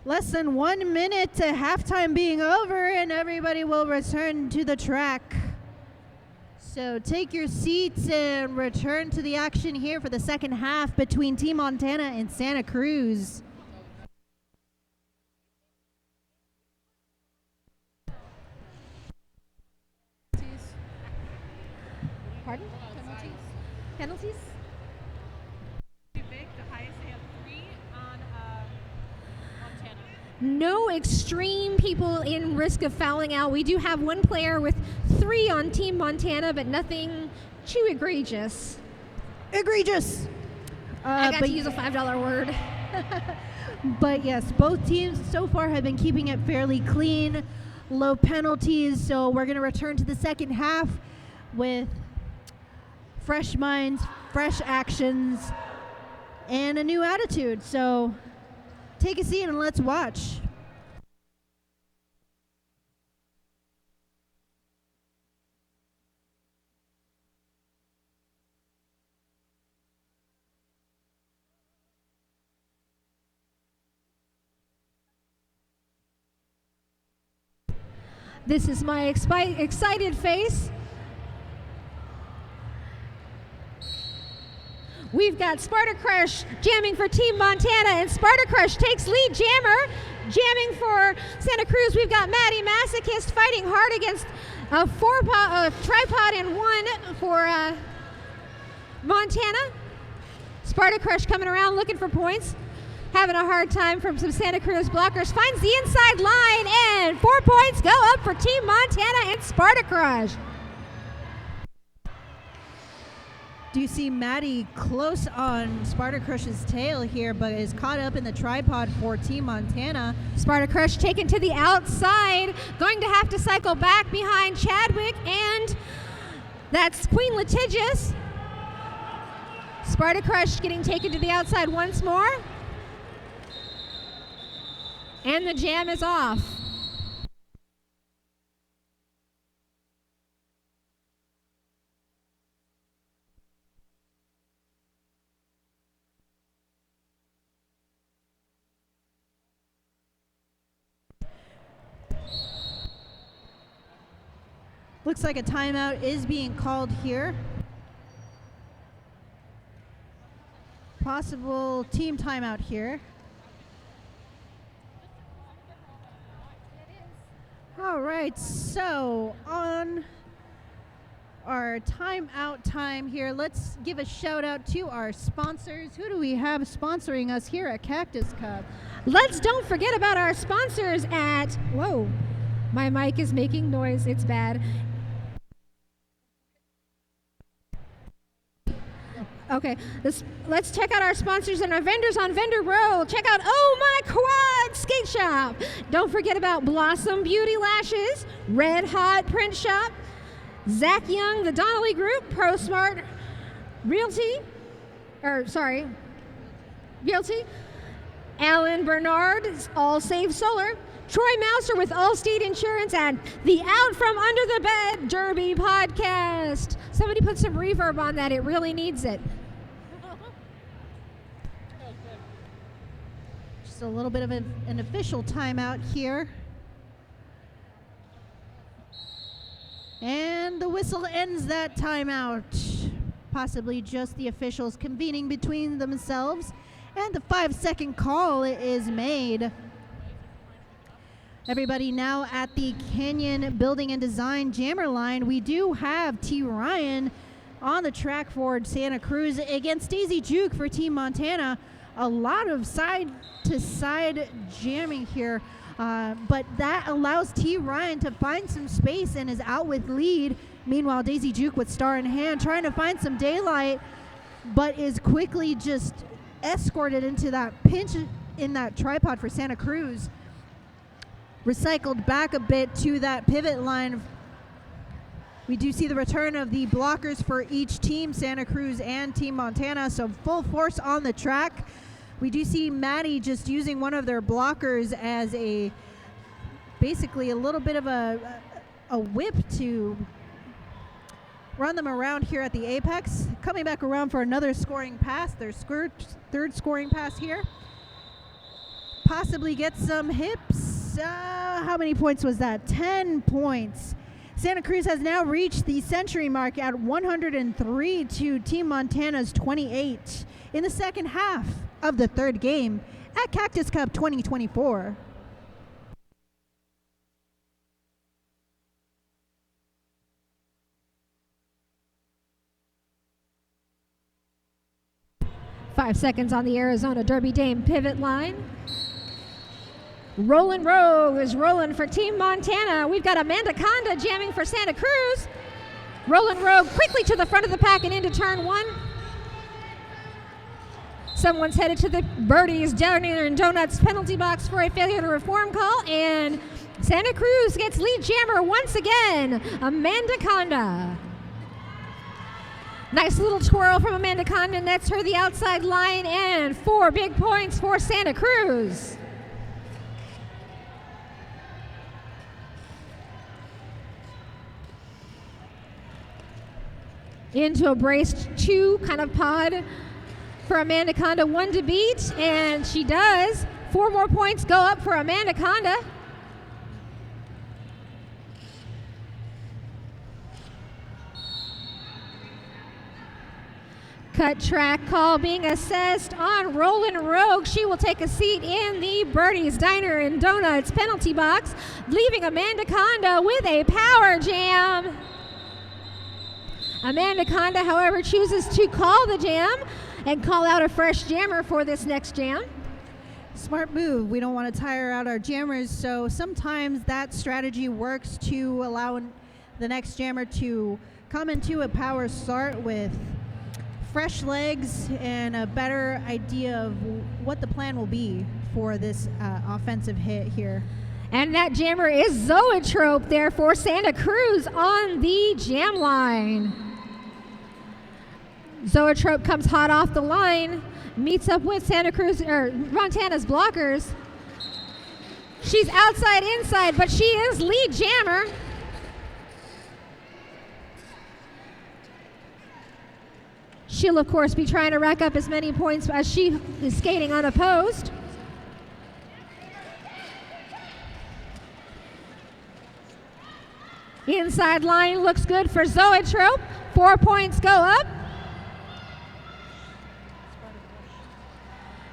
Less than 1 minute to halftime being over, and everybody will return to the track. So take your seats and return to the action here for the second half between Team Montana and Santa Cruz. Pardon? Penalties? No extreme people in risk of fouling out. We do have one player with 3 on Team Montana, but nothing too egregious. Egregious! I got to use a $5 word. But yes, both teams so far have been keeping it fairly clean, low penalties, so we're going to return to the second half with fresh minds, fresh actions, and a new attitude. So take a seat and let's watch. This is my excited face. We've got Sparta Crush jamming for Team Montana, and Sparta Crush takes lead jammer. Jamming for Santa Cruz, we've got Maddie Masochist fighting hard against a tripod and 1 for Montana. Sparta Crush coming around looking for points. Having a hard time from some Santa Cruz blockers. Finds the inside line, and 4 points go up for Team Montana and Sparta Crush. Do you see Maddie close on Sparta Crush's tail here, but is caught up in the tripod for Team Montana. Sparta Crush taken to the outside, going to have to cycle back behind Chadwick, and that's Queen Litigious. Sparta Crush getting taken to the outside once more. And the jam is off. Looks like a timeout is being called here. Possible team timeout here. All right, so on our timeout time here, let's give a shout out to our sponsors. Who do we have sponsoring us here at Cactus Cup? Let's don't forget about our sponsors at, whoa, my mic is making noise, it's bad. Okay, let's check out our sponsors and our vendors on Vendor Row. Check out Oh My Quad Skate Shop. Don't forget about Blossom Beauty Lashes, Red Hot Print Shop, Zach Young, the Donnelly Group, ProSmart Realty, Alan Bernard, All Save Solar, Troy Mouser with Allstate Insurance, and the Out From Under the Bed Derby podcast. Somebody put some reverb on that. It really needs it. Just a little bit of an official timeout here. And the whistle ends that timeout. Possibly just the officials convening between themselves. And the 5-second call is made. Everybody now at the Canyon Building and Design Jammer line. We do have T. Ryan on the track for Santa Cruz against Daisy Juke for Team Montana. A lot of side-to-side jamming here, but that allows T. Ryan to find some space and is out with lead. Meanwhile, Daisy Juke with star in hand, trying to find some daylight, but is quickly just escorted into that pinch in that tripod for Santa Cruz. Recycled back a bit to that pivot line. We do see the return of the blockers for each team, Santa Cruz and Team Montana, so full force on the track. We do see Maddie just using one of their blockers as basically a little bit of a whip to run them around here at the apex. Coming back around for another scoring pass, their third scoring pass here. possibly get some hips. How many points was that? 10 points. Santa Cruz has now reached the century mark at 103 to Team Montana's 28 in the second half of the third game at Cactus Cup 2024. Five seconds on the Arizona Derby Dame pivot line. Roland Rogue is rolling for Team Montana. We've got Amanda Conda jamming for Santa Cruz. Roland Rogue quickly to the front of the pack and into turn one. Someone's headed to the Birdies Diner and Donuts penalty box for a failure to reform call, and Santa Cruz gets lead jammer once again, Amanda Conda. Nice little twirl from Amanda Conda nets her the outside line, and 4 big points for Santa Cruz. Into a braced 2 kind of pod for Amanda Conda, 1 to beat, and she does. 4 more points go up for Amanda Conda. Cut track call being assessed on Roland Rogue. She will take a seat in the Birdies Diner and Donuts penalty box, leaving Amanda Conda with a power jam. Amanda Conda, however, chooses to call the jam and call out a fresh jammer for this next jam. Smart move. We don't want to tire out our jammers, so sometimes that strategy works to allow the next jammer to come into a power start with fresh legs and a better idea of what the plan will be for this offensive hit here. And that jammer is Zoetrope there for Santa Cruz on the jam line. Zoetrope comes hot off the line, meets up with Santa Cruz or Montana's blockers. She's outside inside, but she is lead jammer. She'll, of course, be trying to rack up as many points as she is skating unopposed. Inside line looks good for Zoetrope. 4 points go up.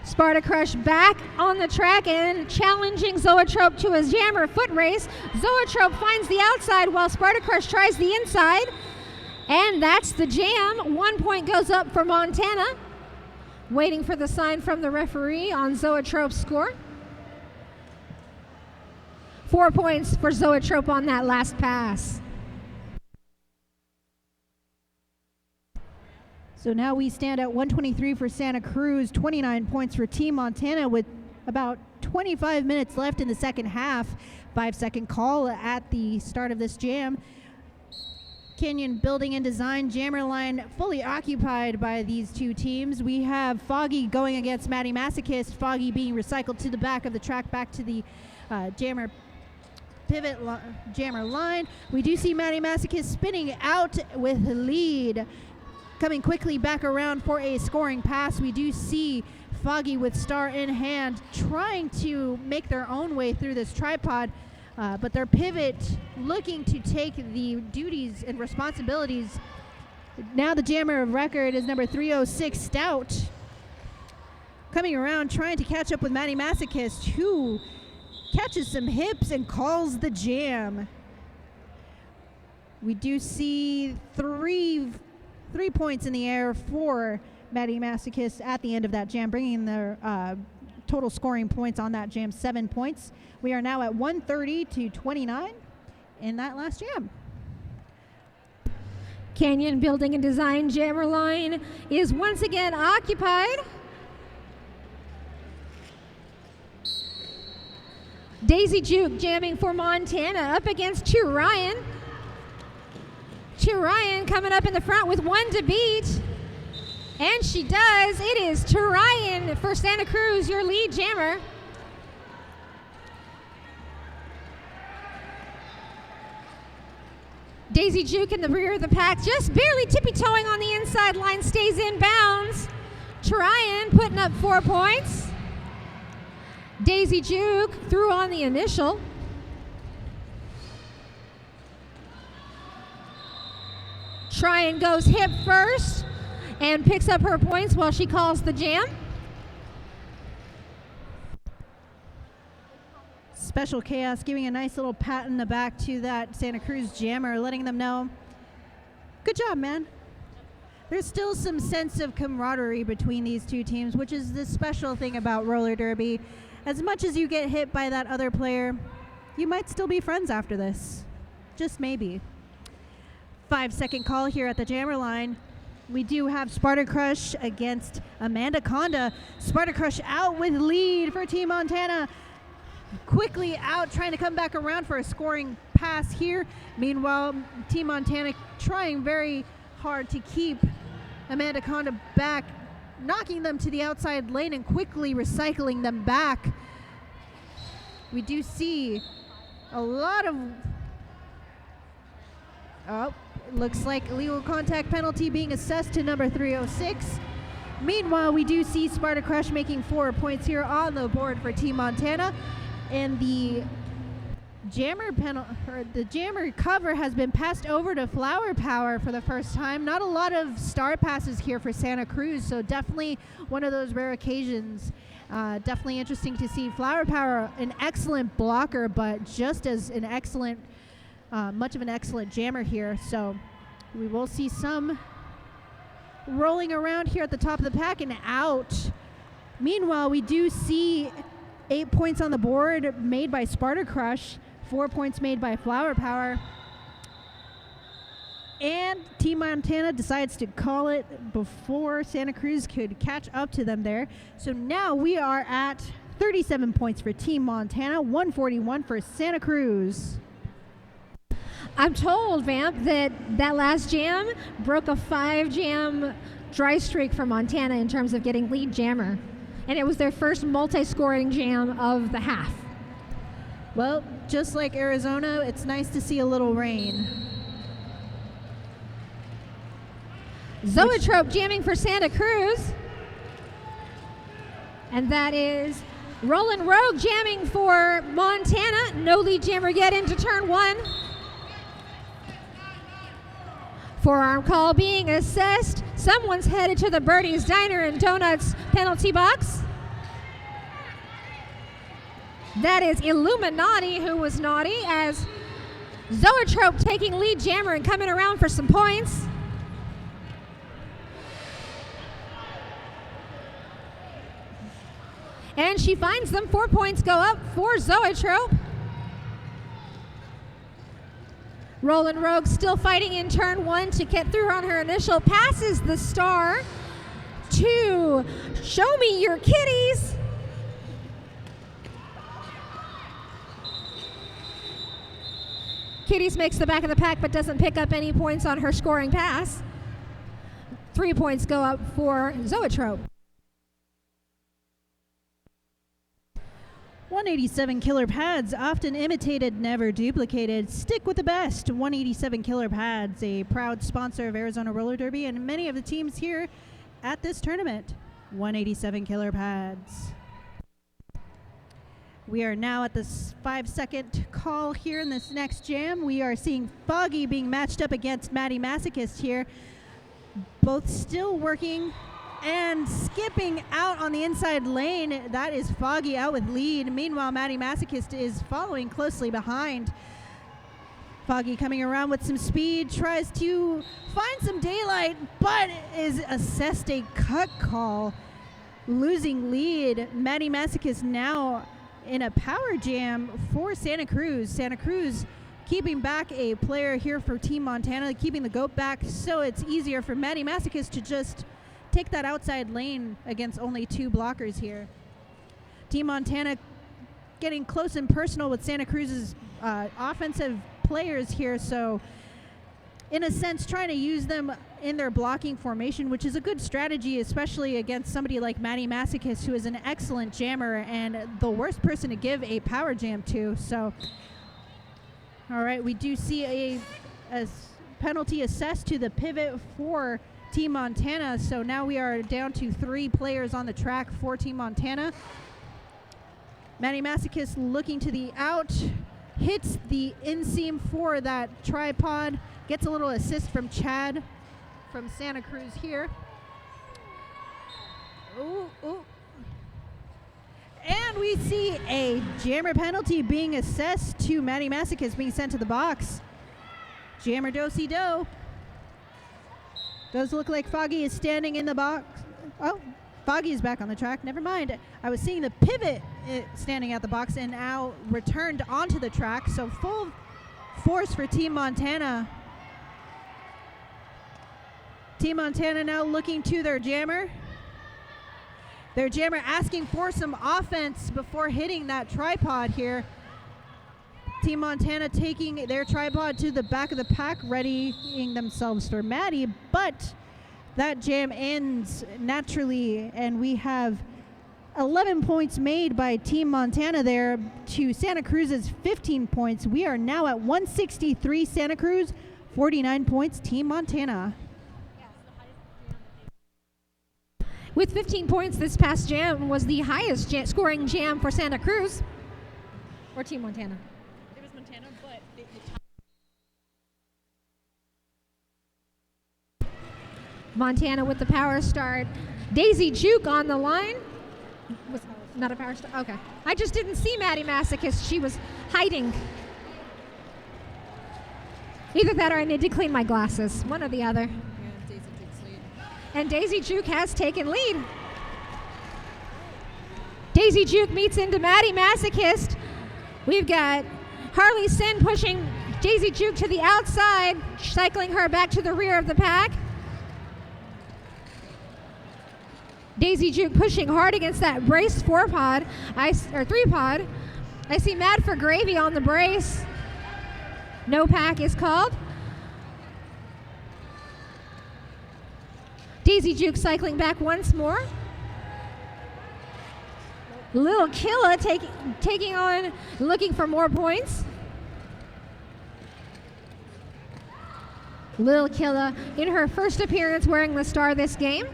Sparta Crush back on the track and challenging Zoetrope to a jammer foot race. Zoetrope finds the outside while Sparta Crush tries the inside. And that's the jam. 1 point goes up for Montana. Waiting for the sign from the referee on Zoetrope's score. 4 points for Zoetrope on that last pass. So now we stand at 123 for Santa Cruz, 29 points for Team Montana with about 25 minutes left in the second half. 5-second call at the start of this jam. Canyon Building and Design jammer line fully occupied by these two teams. We have Foggy going against Maddie Masochist. Foggy being recycled to the back of the track, back to the jammer line. We do see Maddie Masochist spinning out with the lead. Coming quickly back around for a scoring pass. We do see Foggy with star in hand trying to make their own way through this tripod. But their pivot looking to take the duties and responsibilities. Now the jammer of record is number 306, Stout. Coming around trying to catch up with Maddie Masochist, who catches some hips and calls the jam. We do see three points in the air for Maddie Masochist at the end of that jam, bringing their total scoring points on that jam 7 points. We are now at 130 to 29 in that last jam. Canyon Building and Design jammer line is once again occupied. Daisy Juke jamming for Montana up against Ryan. Ryan coming up in the front with 1 to beat. And she does. It is Ryan for Santa Cruz, your lead jammer. Daisy Juke in the rear of the pack, just barely tippy-toeing on the inside line, stays in bounds. Ryan putting up 4 points. Daisy Juke threw on the initial. Tryon goes hip first and picks up her points while she calls the jam. Special Chaos giving a nice little pat in the back to that Santa Cruz jammer, letting them know, good job, man. There's still some sense of camaraderie between these two teams, which is the special thing about roller derby. As much as you get hit by that other player, you might still be friends after this. Just maybe. 5-second call here at the jammer line. We do have Sparta Crush against Amanda Conda. Sparta Crush out with lead for Team Montana. Quickly out, trying to come back around for a scoring pass here. Meanwhile, Team Montana trying very hard to keep Amanda Conda back, knocking them to the outside lane and quickly recycling them back. We do see a lot of... Oh, looks like illegal contact penalty being assessed to number 306. Meanwhile, we do see Sparta Crush making 4 points here on the board for Team Montana. And the jammer cover has been passed over to Flower Power for the first time. Not a lot of star passes here for Santa Cruz, so definitely one of those rare occasions. Definitely interesting to see Flower Power, an excellent blocker, but just as an excellent, much of an excellent jammer here. So we will see some rolling around here at the top of the pack and out. Meanwhile, we do see 8 points on the board made by Sparta Crush, 4 points made by Flower Power. And Team Montana decides to call it before Santa Cruz could catch up to them there. So now we are at 37 points for Team Montana, 141 for Santa Cruz. I'm told, Vamp, that last jam broke a 5-jam dry streak for Montana in terms of getting lead jammer. And it was their first multi-scoring jam of the half. Well, just like Arizona, it's nice to see a little rain. Zoetrope jamming for Santa Cruz. And that is Roland Rogue jamming for Montana. No lead jammer yet into turn 1. Forearm call being assessed. Someone's headed to the Birdie's Diner and Donuts penalty box. That is Illuminati, who was naughty, as Zoetrope taking lead jammer and coming around for some points. And she finds them. 4 points go up for Zoetrope. Roland Rogue still fighting in turn 1 to get through on her initial. Passes the star to Show Me Your Kitties. Kitties makes the back of the pack but doesn't pick up any points on her scoring pass. 3 points go up for Zoetrope. 187 killer pads, often imitated, never duplicated. Stick with the best. 187 killer pads, a proud sponsor of Arizona Roller Derby and many of the teams here at this tournament. 187 killer pads. We are now at this 5-second call here in this next jam. We are seeing Foggy being matched up against Maddie Masochist here. Both still working and skipping out on the inside lane. That is Foggy out with lead. Meanwhile, Maddie Masochist is following closely behind. Foggy coming around with some speed, tries to find some daylight, but is assessed a cut call, losing lead. Maddie Masochist now in a power jam for Santa Cruz. Santa Cruz keeping back a player here for Team Montana, keeping the goat back so it's easier for Maddie Masochist to just take that outside lane against only 2 blockers here. Team Montana getting close and personal with Santa Cruz's offensive players here, so in a sense trying to use them in their blocking formation, which is a good strategy, especially against somebody like Maddie Masochist, who is an excellent jammer and the worst person to give a power jam to. So, all right, we do see a penalty assessed to the pivot for Team Montana, so now we are down to 3 players on the track for Team Montana. Maddie Masochist looking to the out, hits the inseam for that tripod, gets a little assist from Chad from Santa Cruz here. Ooh, ooh. And we see a jammer penalty being assessed to Maddie Masochist, being sent to the box. Jammer do-si-do. Does look like Foggy is standing in the box. Oh, Foggy is back on the track. Never mind. I was seeing the pivot standing at the box and now returned onto the track. So full force for Team Montana. Team Montana now looking to their jammer. Their jammer asking for some offense before hitting that tripod here. Team Montana taking their tripod to the back of the pack, readying themselves for Maddie, but that jam ends naturally, and we have 11 points made by Team Montana there to Santa Cruz's 15 points. We are now at 163 Santa Cruz, 49 points Team Montana. With 15 points, this past jam was the highest scoring jam for Santa Cruz or Team Montana. It was Montana, but Montana with the power start. Daisy Juke on the line. Was not a power start? Okay. I just didn't see Maddie Masochist. She was hiding. Either that or I need to clean my glasses. One or the other. And Daisy Juke has taken lead. Daisy Juke meets into Maddie Masochist. We've got Harley Sin pushing Daisy Juke to the outside, cycling her back to the rear of the pack. Daisy Juke pushing hard against that brace three-pod. I see Mad for Gravy on the brace. No pack is called. Daisy Juke cycling back once more. Lil Killa taking on, looking for more points. Lil Killa in her first appearance wearing the star this game.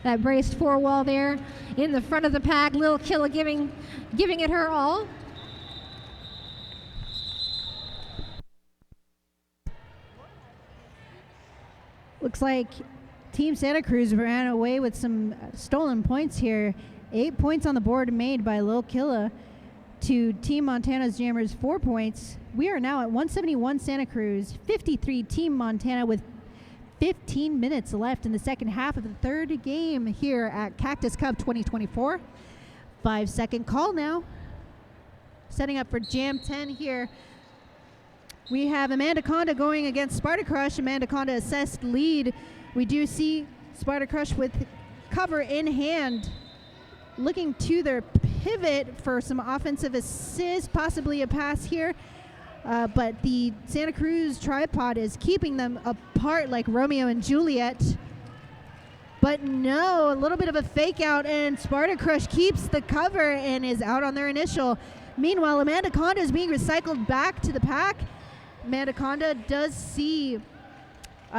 That braced four wall there in the front of the pack. Lil Killa giving it her all. looks like Team Santa Cruz ran away with some stolen points here. 8 points on the board made by Lil Killa to Team Montana's Jammers 4 points. We are now at 171 Santa Cruz, 53 Team Montana with 15 minutes left in the second half of the third game here at Cactus Cup 2024. 5-second call now. Setting up for Jam 10 here. We have Amanda Conda going against Sparta Crush. Amanda Conda assessed lead. We do see Sparta Crush with cover in hand, looking to their pivot for some offensive assist, possibly a pass here. But the Santa Cruz tripod is keeping them apart like Romeo and Juliet. But no, a little bit of a fake out, and Sparta Crush keeps the cover and is out on their initial. Meanwhile, Amanda Conda is being recycled back to the pack. Amanda Conda does see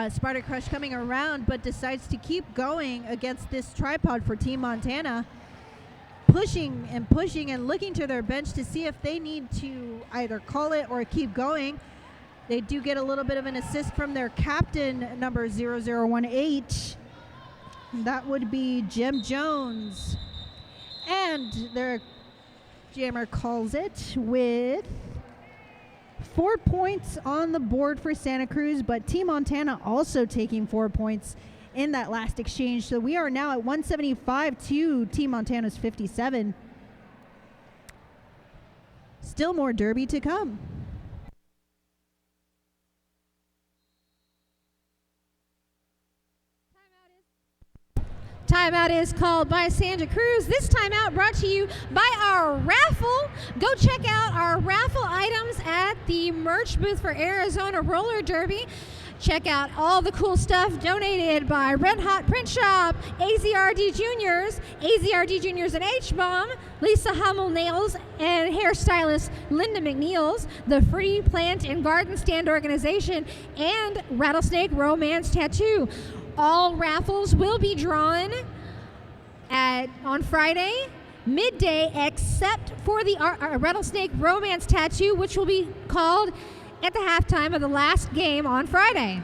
Sparta Crush coming around, but decides to keep going against this tripod for Team Montana. Pushing and pushing and looking to their bench to see if they need to either call it or keep going. They do get a little bit of an assist from their captain, number 0018. That would be Jim Jones. And their jammer calls it with 4 points on the board for Santa Cruz, but Team Montana also taking 4 points in that last exchange. So we are now at 175 to Team Montana's 57. Still more derby to come. Timeout is called by Santa Cruz. This timeout brought to you by our raffle. Go check out our raffle items at the merch booth for Arizona Roller Derby. Check out all the cool stuff donated by Red Hot Print Shop, AZRD Juniors and H-Bomb, Lisa Hummel Nails, and hairstylist Linda McNeils, the Free Plant and Garden Stand Organization, and Rattlesnake Romance Tattoo. All raffles will be drawn on Friday, midday, except for the Rattlesnake Romance tattoo, which will be called at the halftime of the last game on Friday.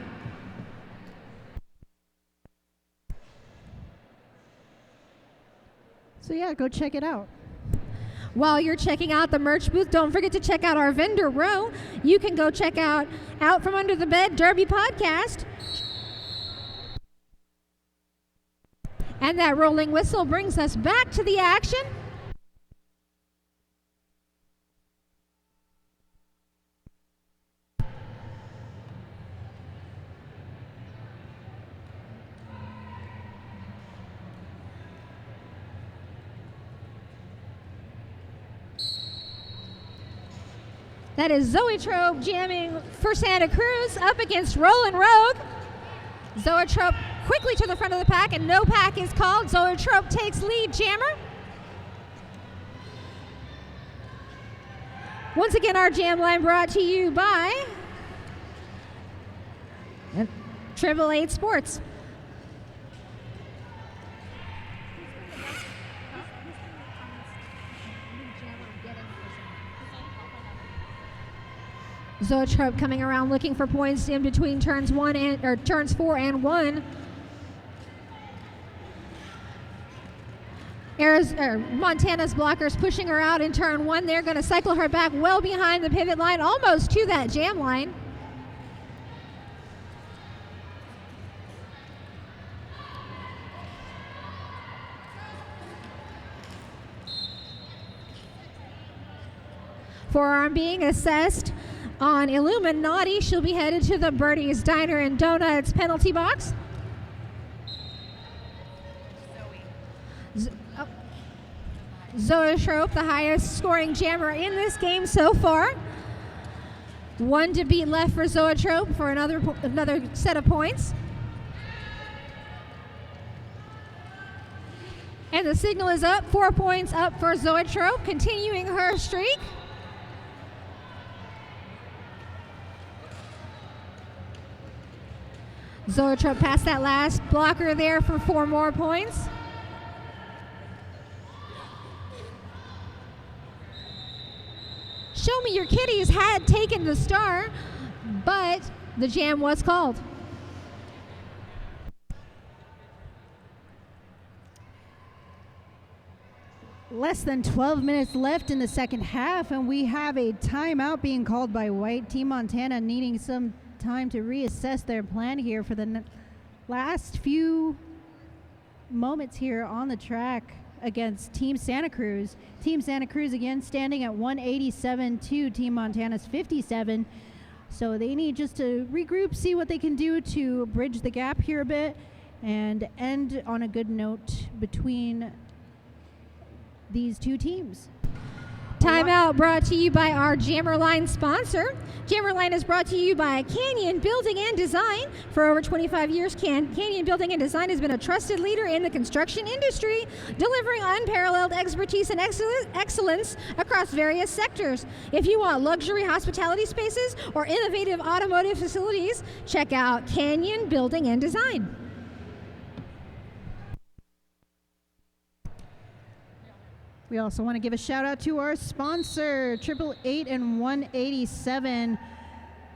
So yeah, go check it out. While you're checking out the merch booth, don't forget to check out our vendor row. You can go check out From Under the Bed Derby podcast. And that rolling whistle brings us back to the action. That is Zoetrope jamming for Santa Cruz up against Rollin' Rogue. Zoetrope quickly to the front of the pack, and no pack is called. Zoetrope takes lead jammer. Once again, our jam line brought to you by 888 Sports. Zoetrope coming around looking for points in between turns 4 and 1. Montana's blockers pushing her out in turn 1. They're going to cycle her back well behind the pivot line, almost to that jam line. Forearm being assessed on Illuminati. She'll be headed to the Birdie's Diner and Donuts penalty box. Zoetrope, the highest scoring jammer in this game so far. 1 to beat left for Zoetrope for another set of points. And the signal is up. 4 points up for Zoetrope, continuing her streak. Zoetrope passed that last blocker there for 4 more points. Show Me Your Kitties had taken the star, but the jam was called. Less than 12 minutes left in the second half, and we have a timeout being called by White. Team Montana needing some time to reassess their plan here for the last few moments here on the track against Team Santa Cruz. Team Santa Cruz again standing at 187 to Team Montana's 57. So they need just to regroup, see what they can do to bridge the gap here a bit and end on a good note between these two teams. Timeout brought to you by our Jammer Line sponsor. Jammer Line is brought to you by Canyon Building and Design. For over 25 years, Canyon Building and Design has been a trusted leader in the construction industry, delivering unparalleled expertise and excellence across various sectors. If you want luxury hospitality spaces or innovative automotive facilities, check out Canyon Building and Design. We also want to give a shout out to our sponsor, 888 and 187.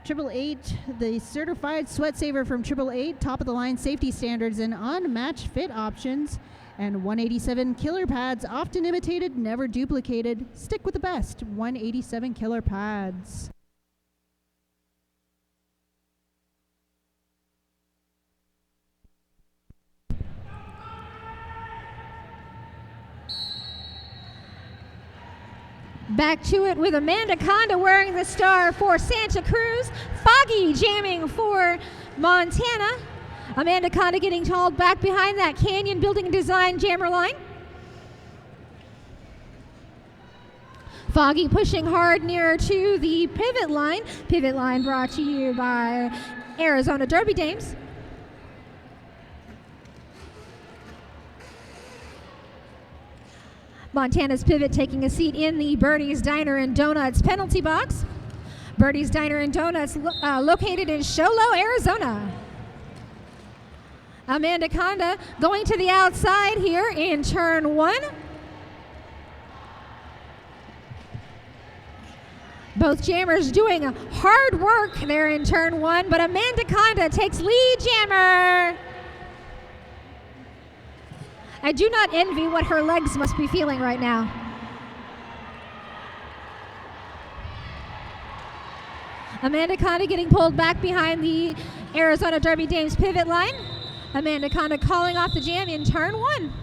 888, the certified sweat saver from 888, top of the line safety standards and unmatched fit options. And 187 killer pads, often imitated, never duplicated. Stick with the best, 187 killer pads. Back to it with Amanda Conda wearing the star for Santa Cruz. Foggy jamming for Montana. Amanda Conda getting hauled back behind that Canyon Building and Design jammer line. Foggy pushing hard nearer to the pivot line. Pivot line brought to you by Arizona Derby Dames. Montana's pivot taking a seat in the Birdie's Diner and Donuts penalty box. Birdie's Diner and Donuts located in Show Low, Arizona. Amanda Conda going to the outside here in turn 1. Both jammers doing hard work there in turn 1, but Amanda Conda takes lead jammer. I do not envy what her legs must be feeling right now. Amanda Conda getting pulled back behind the Arizona Derby Dames pivot line. Amanda Conda calling off the jam in turn 1.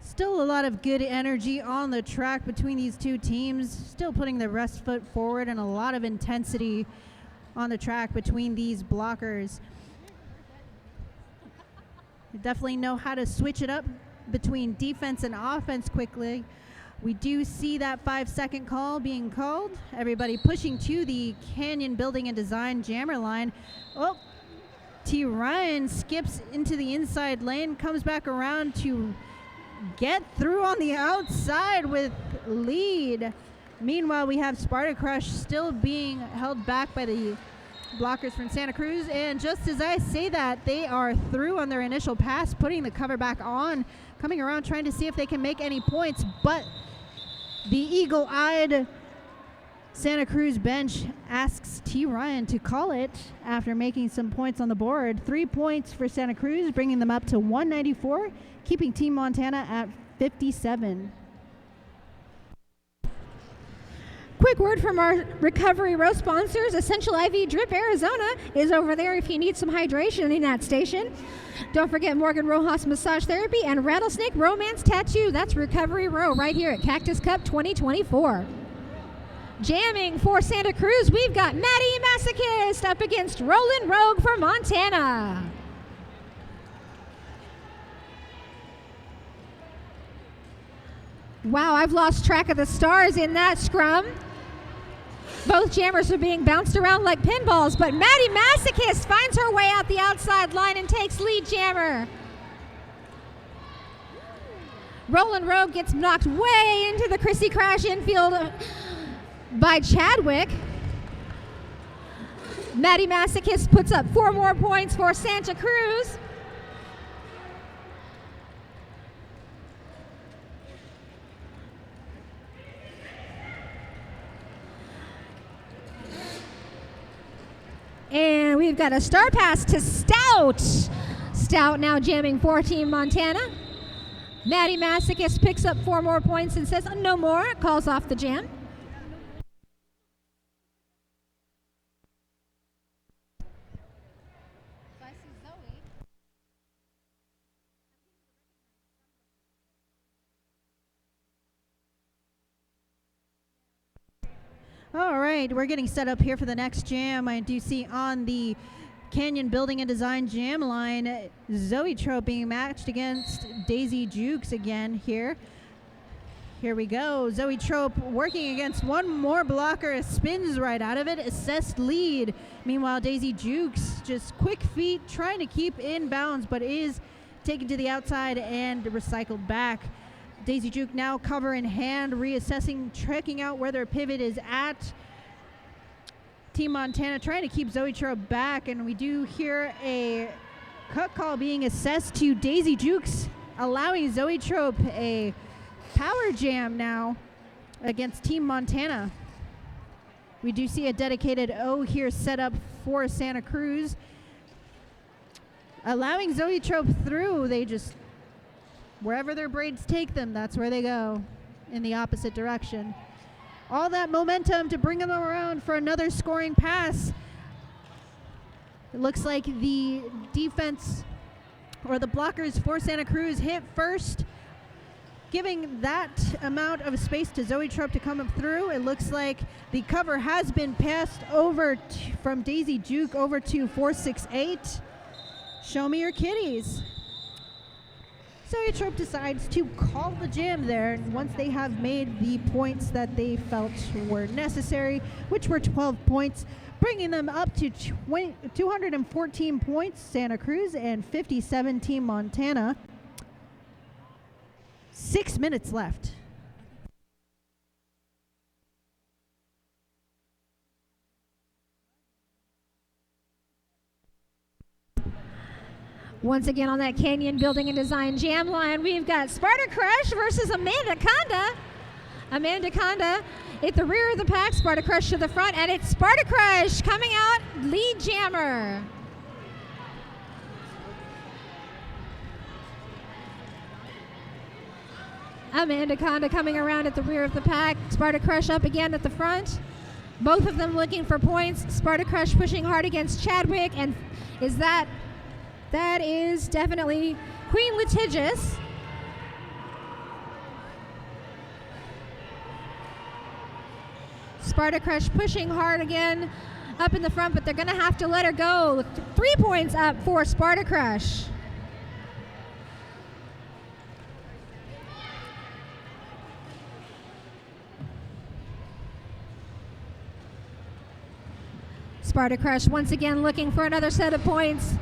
Still a lot of good energy on the track between these two teams. Still putting their best foot forward and a lot of intensity on the track between these blockers. They definitely know how to switch it up between defense and offense quickly. We do see that 5-second call being called. Everybody pushing to the Canyon Building and Design jammer line. Oh, T. Ryan skips into the inside lane, comes back around to get through on the outside with lead. Meanwhile, we have Sparta Crush still being held back by the blockers from Santa Cruz. And just as I say that, they are through on their initial pass, putting the cover back on, coming around trying to see if they can make any points. But the eagle-eyed Santa Cruz bench asks T. Ryan to call it after making some points on the board. 3 points for Santa Cruz, bringing them up to 194, keeping Team Montana at 57. Quick word from our Recovery Row sponsors. Essential IV Drip Arizona is over there if you need some hydration in that station. Don't forget Morgan Rojas Massage Therapy and Rattlesnake Romance Tattoo. That's Recovery Row right here at Cactus Cup 2024. Jamming for Santa Cruz, we've got Maddie Masochist up against Roland Rogue for Montana. Wow, I've lost track of the stars in that scrum. Both jammers are being bounced around like pinballs, but Maddie Masochist finds her way out the outside line and takes lead jammer. Roland Rogue gets knocked way into the Chrissy Crash infield by Chadwick. Maddie Masochist puts up 4 more points for Santa Cruz. And we've got a star pass to Stout. Stout now jamming for Team Montana. Maddie Masochist picks up 4 more points and says no more, calls off the jam. All right, we're getting set up here for the next jam. I do see on the Canyon Building and Design jam line, Zoe Trope being matched against Daisy Jukes again here. Here we go. Zoe Trope working against one more blocker, spins right out of it, assessed lead. Meanwhile, Daisy Jukes just quick feet, trying to keep in bounds, but is taken to the outside and recycled back. Daisy Juke now cover in hand, reassessing, checking out where their pivot is at. Team Montana trying to keep Zoe Trope back, and we do hear a cut call being assessed to Daisy Jukes, allowing Zoe Trope a power jam now against Team Montana. We do see a dedicated O here set up for Santa Cruz. Allowing Zoe Trope through, they just, wherever their braids take them, that's where they go, in the opposite direction. All that momentum to bring them around for another scoring pass. It looks like the defense, or the blockers for Santa Cruz, hit first, giving that amount of space to Zoe Trope to come up through. It looks like the cover has been passed over from Daisy Juke over to 468. Show me your kitties. Zoe Trope decides to call the jam there once they have made the points that they felt were necessary, which were 12 points, bringing them up to 214 points, Santa Cruz, and 57 Team Montana. 6 minutes left. Once again on that Canyon Building and Design jam line, we've got Sparta Crush versus Amanda Conda. Amanda Conda at the rear of the pack, Sparta Crush to the front, and it's Sparta Crush coming out lead jammer. Amanda Conda coming around at the rear of the pack, Sparta Crush up again at the front. Both of them looking for points. Sparta Crush pushing hard against Chadwick, and that is definitely Queen Litigious. Sparta Crush pushing hard again up in the front, but they're going to have to let her go. 3 points up for Sparta Crush. Sparta Crush once again looking for another set of points.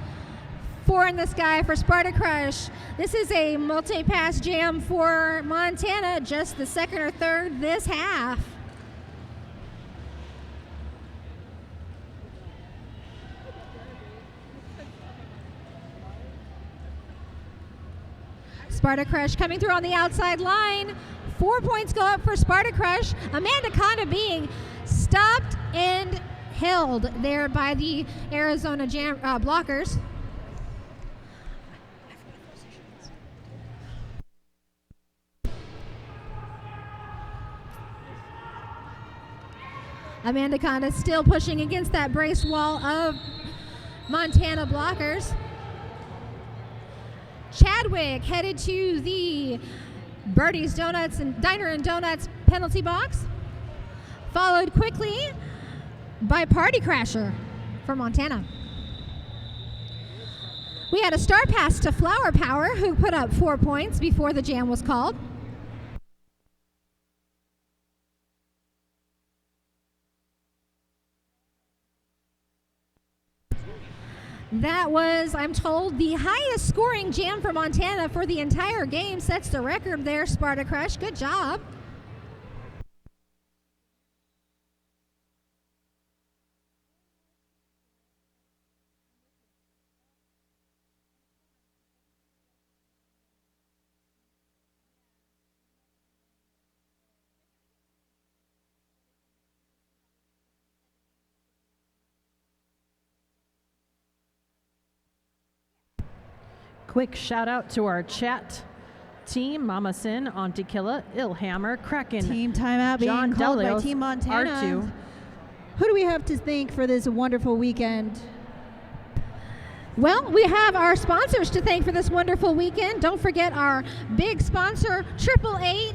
4 in the sky for Sparta Crush. This is a multi-pass jam for Montana, just the second or third this half. Sparta Crush coming through on the outside line. 4 points go up for Sparta Crush. Amanda Conda being stopped and held there by the Arizona blockers. Amanda Conda still pushing against that braced wall of Montana blockers. Chadwick headed to the Birdie's Donuts and Diner and Donuts penalty box, followed quickly by Party Crasher for Montana. We had a star pass to Flower Power, who put up 4 points before the jam was called. That was, I'm told, the highest scoring jam for Montana for the entire game. Sets the record there, Sparta Crush. Good job. Quick shout out to our chat team: Mama Sin, Auntie Killa, Ilhammer, Kraken, Team timeout being John called by Delios, Team Montana. R2. Who do we have to thank for this wonderful weekend? Well, we have our sponsors to thank for this wonderful weekend. Don't forget our big sponsor, 888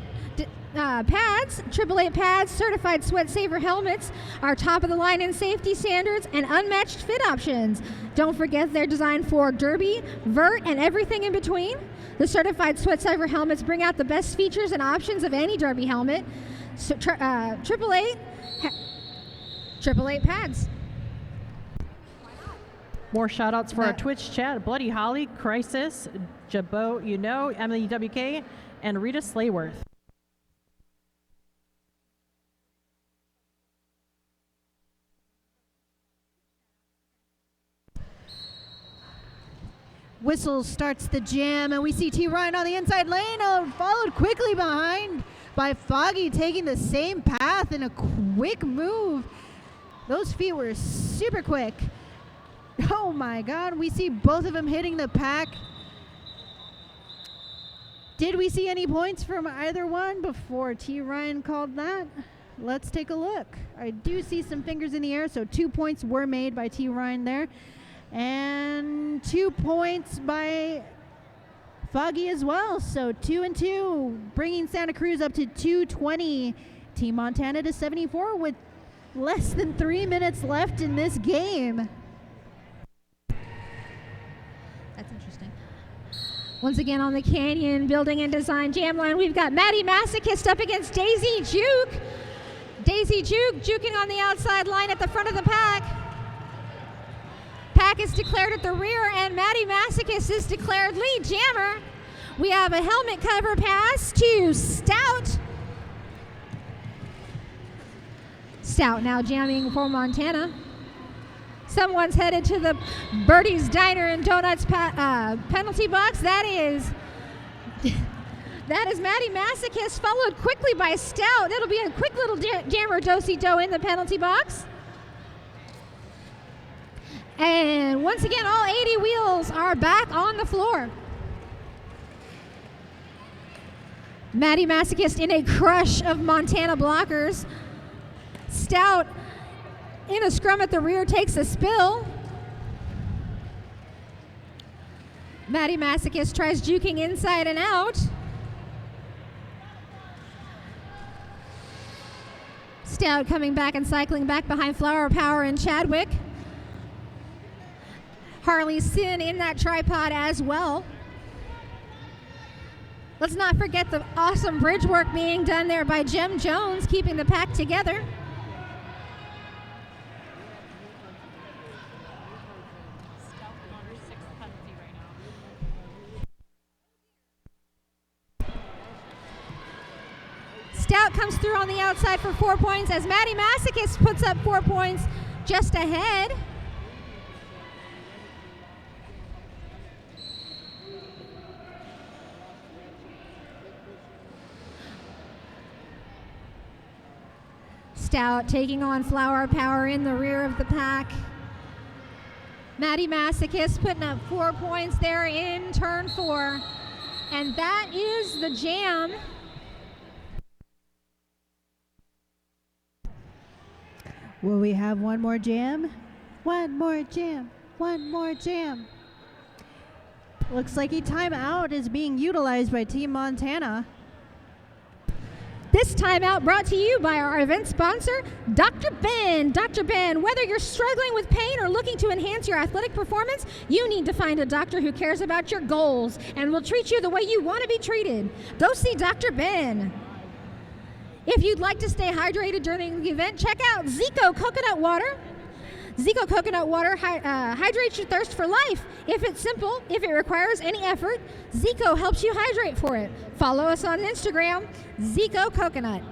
pads, 888 pads, certified sweat saver helmets, our top of the line in safety standards, and unmatched fit options. Don't forget they're designed for derby, vert, and everything in between. The certified sweat saver helmets bring out the best features and options of any derby helmet. So, 888 pads. More shout outs for our Twitch chat: Bloody Holly, Crisis, Jabot, Emily WK, and Rita Slayworth. Whistle starts the jam, and we see T. Ryan on the inside lane, followed quickly behind by Foggy, taking the same path in a quick move. Those feet were super quick. Oh my God, we see both of them hitting the pack. Did we see any points from either one before T. Ryan called that? Let's take a look. I do see some fingers in the air, so 2 points were made by T. Ryan there. And 2 points by Foggy as well. So 2 and 2, bringing Santa Cruz up to 220. Team Montana to 74 with less than 3 minutes left in this game. That's interesting. Once again on the Canyon Building and Design jam line, we've got Maddie Masochist up against Daisy Juke. Daisy Juke juking on the outside line at the front of the pack. Pack is declared at the rear, and Maddie Masochist is declared lead jammer. We have a helmet cover pass to Stout. Stout now jamming for Montana. Someone's headed to the Birdie's Diner and Donuts penalty box. That is Maddie Masochist, followed quickly by Stout. It'll be a quick little jammer do-si-do in the penalty box. And once again, all 80 wheels are back on the floor. Maddie Masochist in a crush of Montana blockers. Stout in a scrum at the rear takes a spill. Maddie Masochist tries juking inside and out. Stout coming back and cycling back behind Flower Power and Chadwick. Harley Sin in that tripod as well. Let's not forget the awesome bridge work being done there by Jem Jones, keeping the pack together. Stout comes through on the outside for 4 points as Maddie Masochist puts up 4 points just ahead. Stout taking on Flower Power in the rear of the pack. Maddie Masochist putting up 4 points there in turn 4. And that is the jam. Will we have one more jam? One more jam. One more jam. Looks like a timeout is being utilized by Team Montana. This timeout brought to you by our event sponsor, Dr. Ben. Dr. Ben, whether you're struggling with pain or looking to enhance your athletic performance, you need to find a doctor who cares about your goals and will treat you the way you want to be treated. Go see Dr. Ben. If you'd like to stay hydrated during the event, check out Zico Coconut Water. Zico Coconut Water hydrates your thirst for life. If it's simple, if it requires any effort, Zico helps you hydrate for it. Follow us on Instagram, Zico Coconut.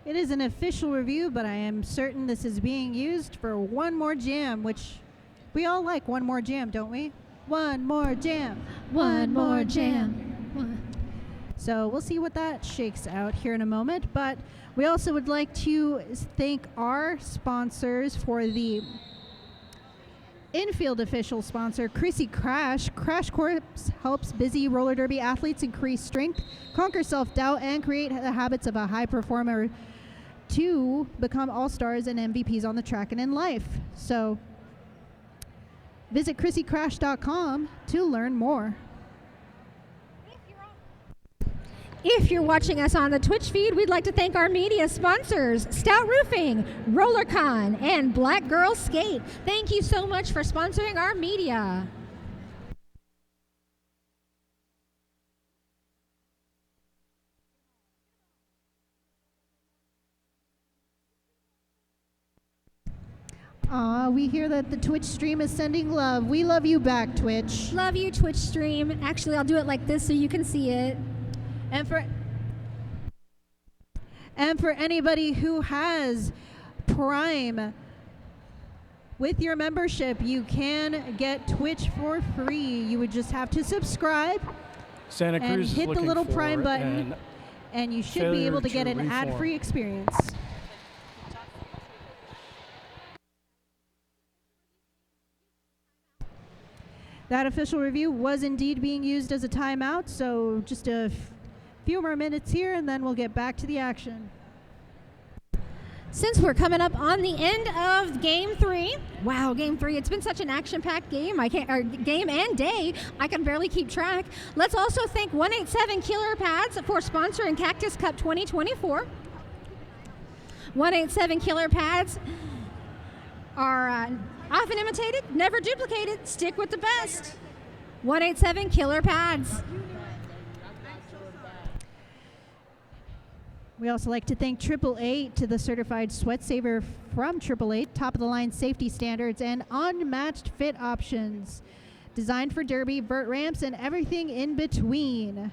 It is an official review, but I am certain this is being used for one more jam, which we all like one more jam, don't we? One more jam. One more jam. So we'll see what that shakes out here in a moment. But we also would like to thank our sponsors for the infield official sponsor, Chrissy Crash. Crash Course helps busy roller derby athletes increase strength, conquer self-doubt, and create the habits of a high performer to become all-stars and MVPs on the track and in life. So visit ChrissyCrash.com to learn more. If you're watching us on the Twitch feed, we'd like to thank our media sponsors, Stout Roofing, RollerCon, and Black Girl Skate. Thank you so much for sponsoring our media. We hear that the Twitch stream is sending love. We love you back, Twitch. Love you, Twitch stream. Actually, I'll do it like this so you can see it. And for anybody who has Prime, with your membership, you can get Twitch for free. You would just have to subscribe Santa and Cruz is hit the looking little for Prime button, an and you should be able to get an failure to ad-free reform. experience. That official review was indeed being used as a timeout, so just a few more minutes here, and then we'll get back to the action. Since we're coming up on the end of Game 3, wow, Game 3, it's been such an action-packed game, game and day, I can barely keep track. Let's also thank 187 Killer Pads for sponsoring Cactus Cup 2024. 187 Killer Pads are often imitated, never duplicated. Stick with the best. 187 Killer Pads. We also like to thank 888 to the certified sweat saver from 888, top of the line safety standards and unmatched fit options. Designed for derby, vert ramps, and everything in between.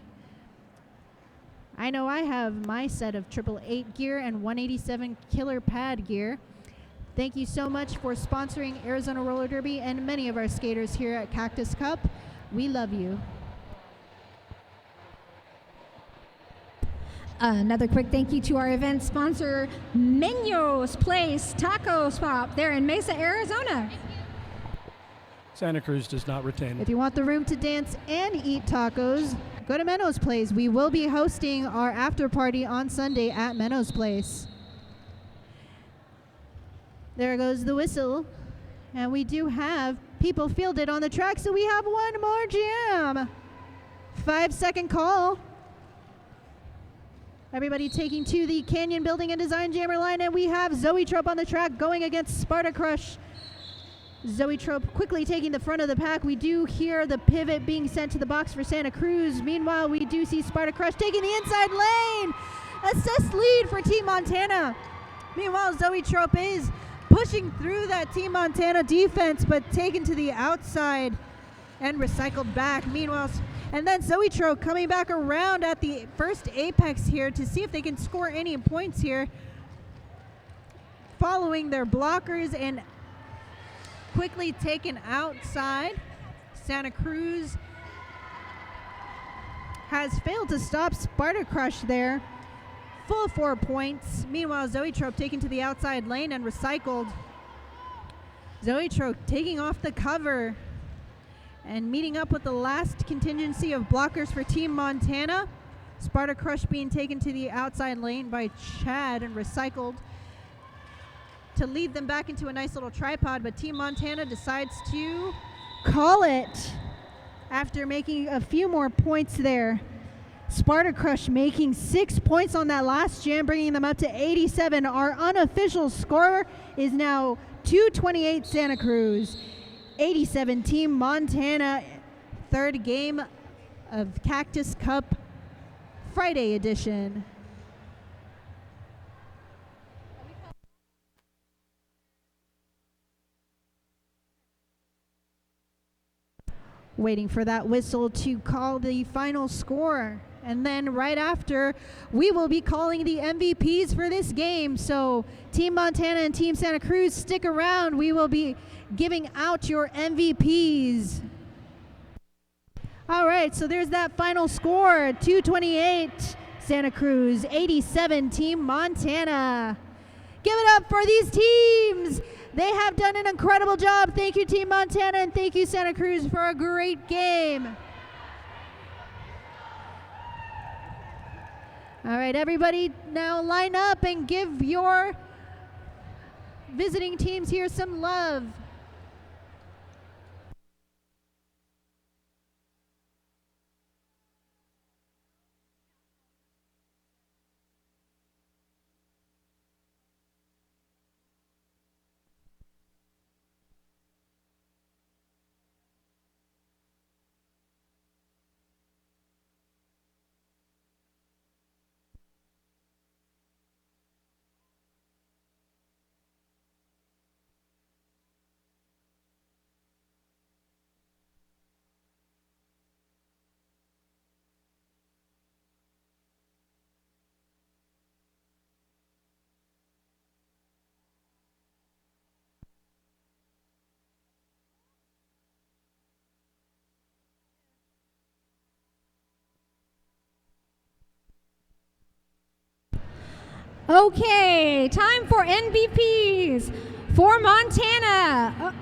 I know I have my set of 888 gear and 187 killer pad gear. Thank you so much for sponsoring Arizona Roller Derby and many of our skaters here at Cactus Cup. We love you. Another quick thank you to our event sponsor, Menos Place Taco Spot there in Mesa, Arizona. Santa Cruz does not retain. If you want the room to dance and eat tacos, go to Menos Place. We will be hosting our after party on Sunday at Menos Place. There goes the whistle. And we do have people fielded on the track, so we have one more jam. 5-second call. Everybody taking to the Canyon Building and Design Jammer line, and we have Zoe Trope on the track going against Sparta Crush. Zoe Trope quickly taking the front of the pack. We do hear the pivot being sent to the box for Santa Cruz. Meanwhile, we do see Sparta Crush taking the inside lane. Assist lead for Team Montana. Meanwhile, Zoe Trope is pushing through that Team Montana defense, but taken to the outside and recycled back. Meanwhile, and then Zoe Trope coming back around at the first apex here to see if they can score any points here. Following their blockers and quickly taken outside. Santa Cruz has failed to stop Sparta Crush there. Full 4 points. Meanwhile, Zoe Trope taken to the outside lane and recycled. Zoe Trope taking off the cover and meeting up with the last contingency of blockers for Team Montana. Sparta Crush being taken to the outside lane by Chad and recycled to lead them back into a nice little tripod, but Team Montana decides to call it after making a few more points there. Sparta Crush making 6 points on that last jam, bringing them up to 87. Our unofficial score is now 228 Santa Cruz, 87 Team Montana. Third game of Cactus Cup Friday edition. Waiting for that whistle to call the final score. And then right after, we will be calling the MVPs for this game. So Team Montana and Team Santa Cruz, stick around. We will be giving out your MVPs. All right, so there's that final score. 228 Santa Cruz, 87 Team Montana. Give it up for these teams. They have done an incredible job. Thank you, Team Montana, and thank you, Santa Cruz, for a great game. All right, everybody, now line up and give your visiting teams here some love. Okay, time for MVPs for Montana.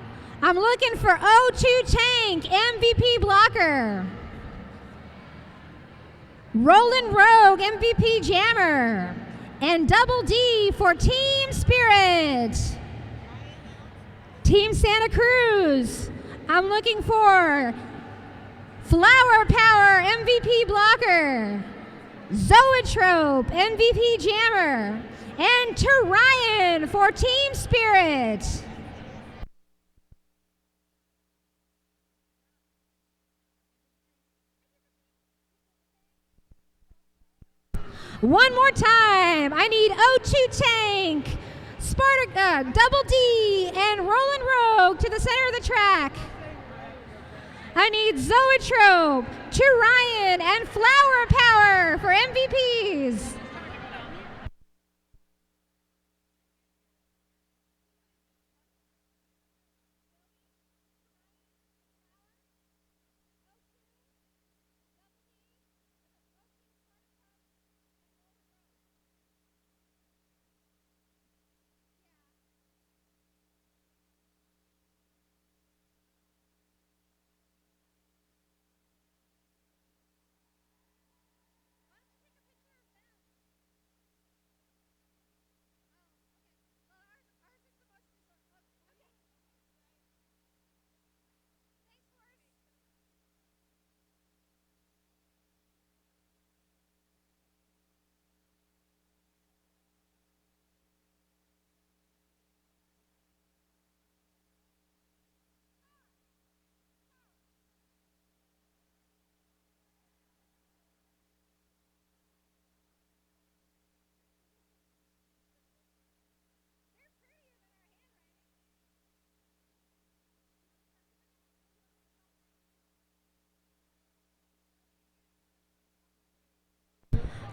I'm looking for O2 Tank, MVP blocker. Roland Rogue, MVP jammer. And Double D for Team Spirit. Team Santa Cruz, I'm looking for Flower Power, MVP blocker. Zoetrope, MVP jammer, and Ryan for Team Spirit. One more time, I need O2 Tank, Double D, and Roland Rogue to the center of the track. I need Zoetrope, Ryan, and Flower Power for MVPs.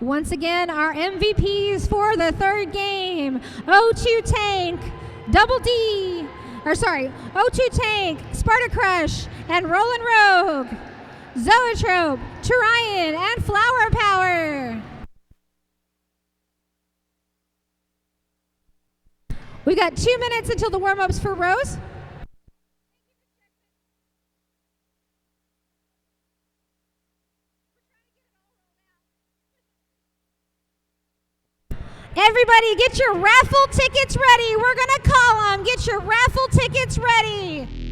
Once again, our MVPs for the third game, O2 Tank, O2 Tank, Sparta Crush, and Rollin' Rogue, Zoetrope, Turian, and Flower Power. We got 2 minutes until the warm-ups for Rose. Everybody get your raffle tickets ready. We're gonna call them. Get your raffle tickets ready.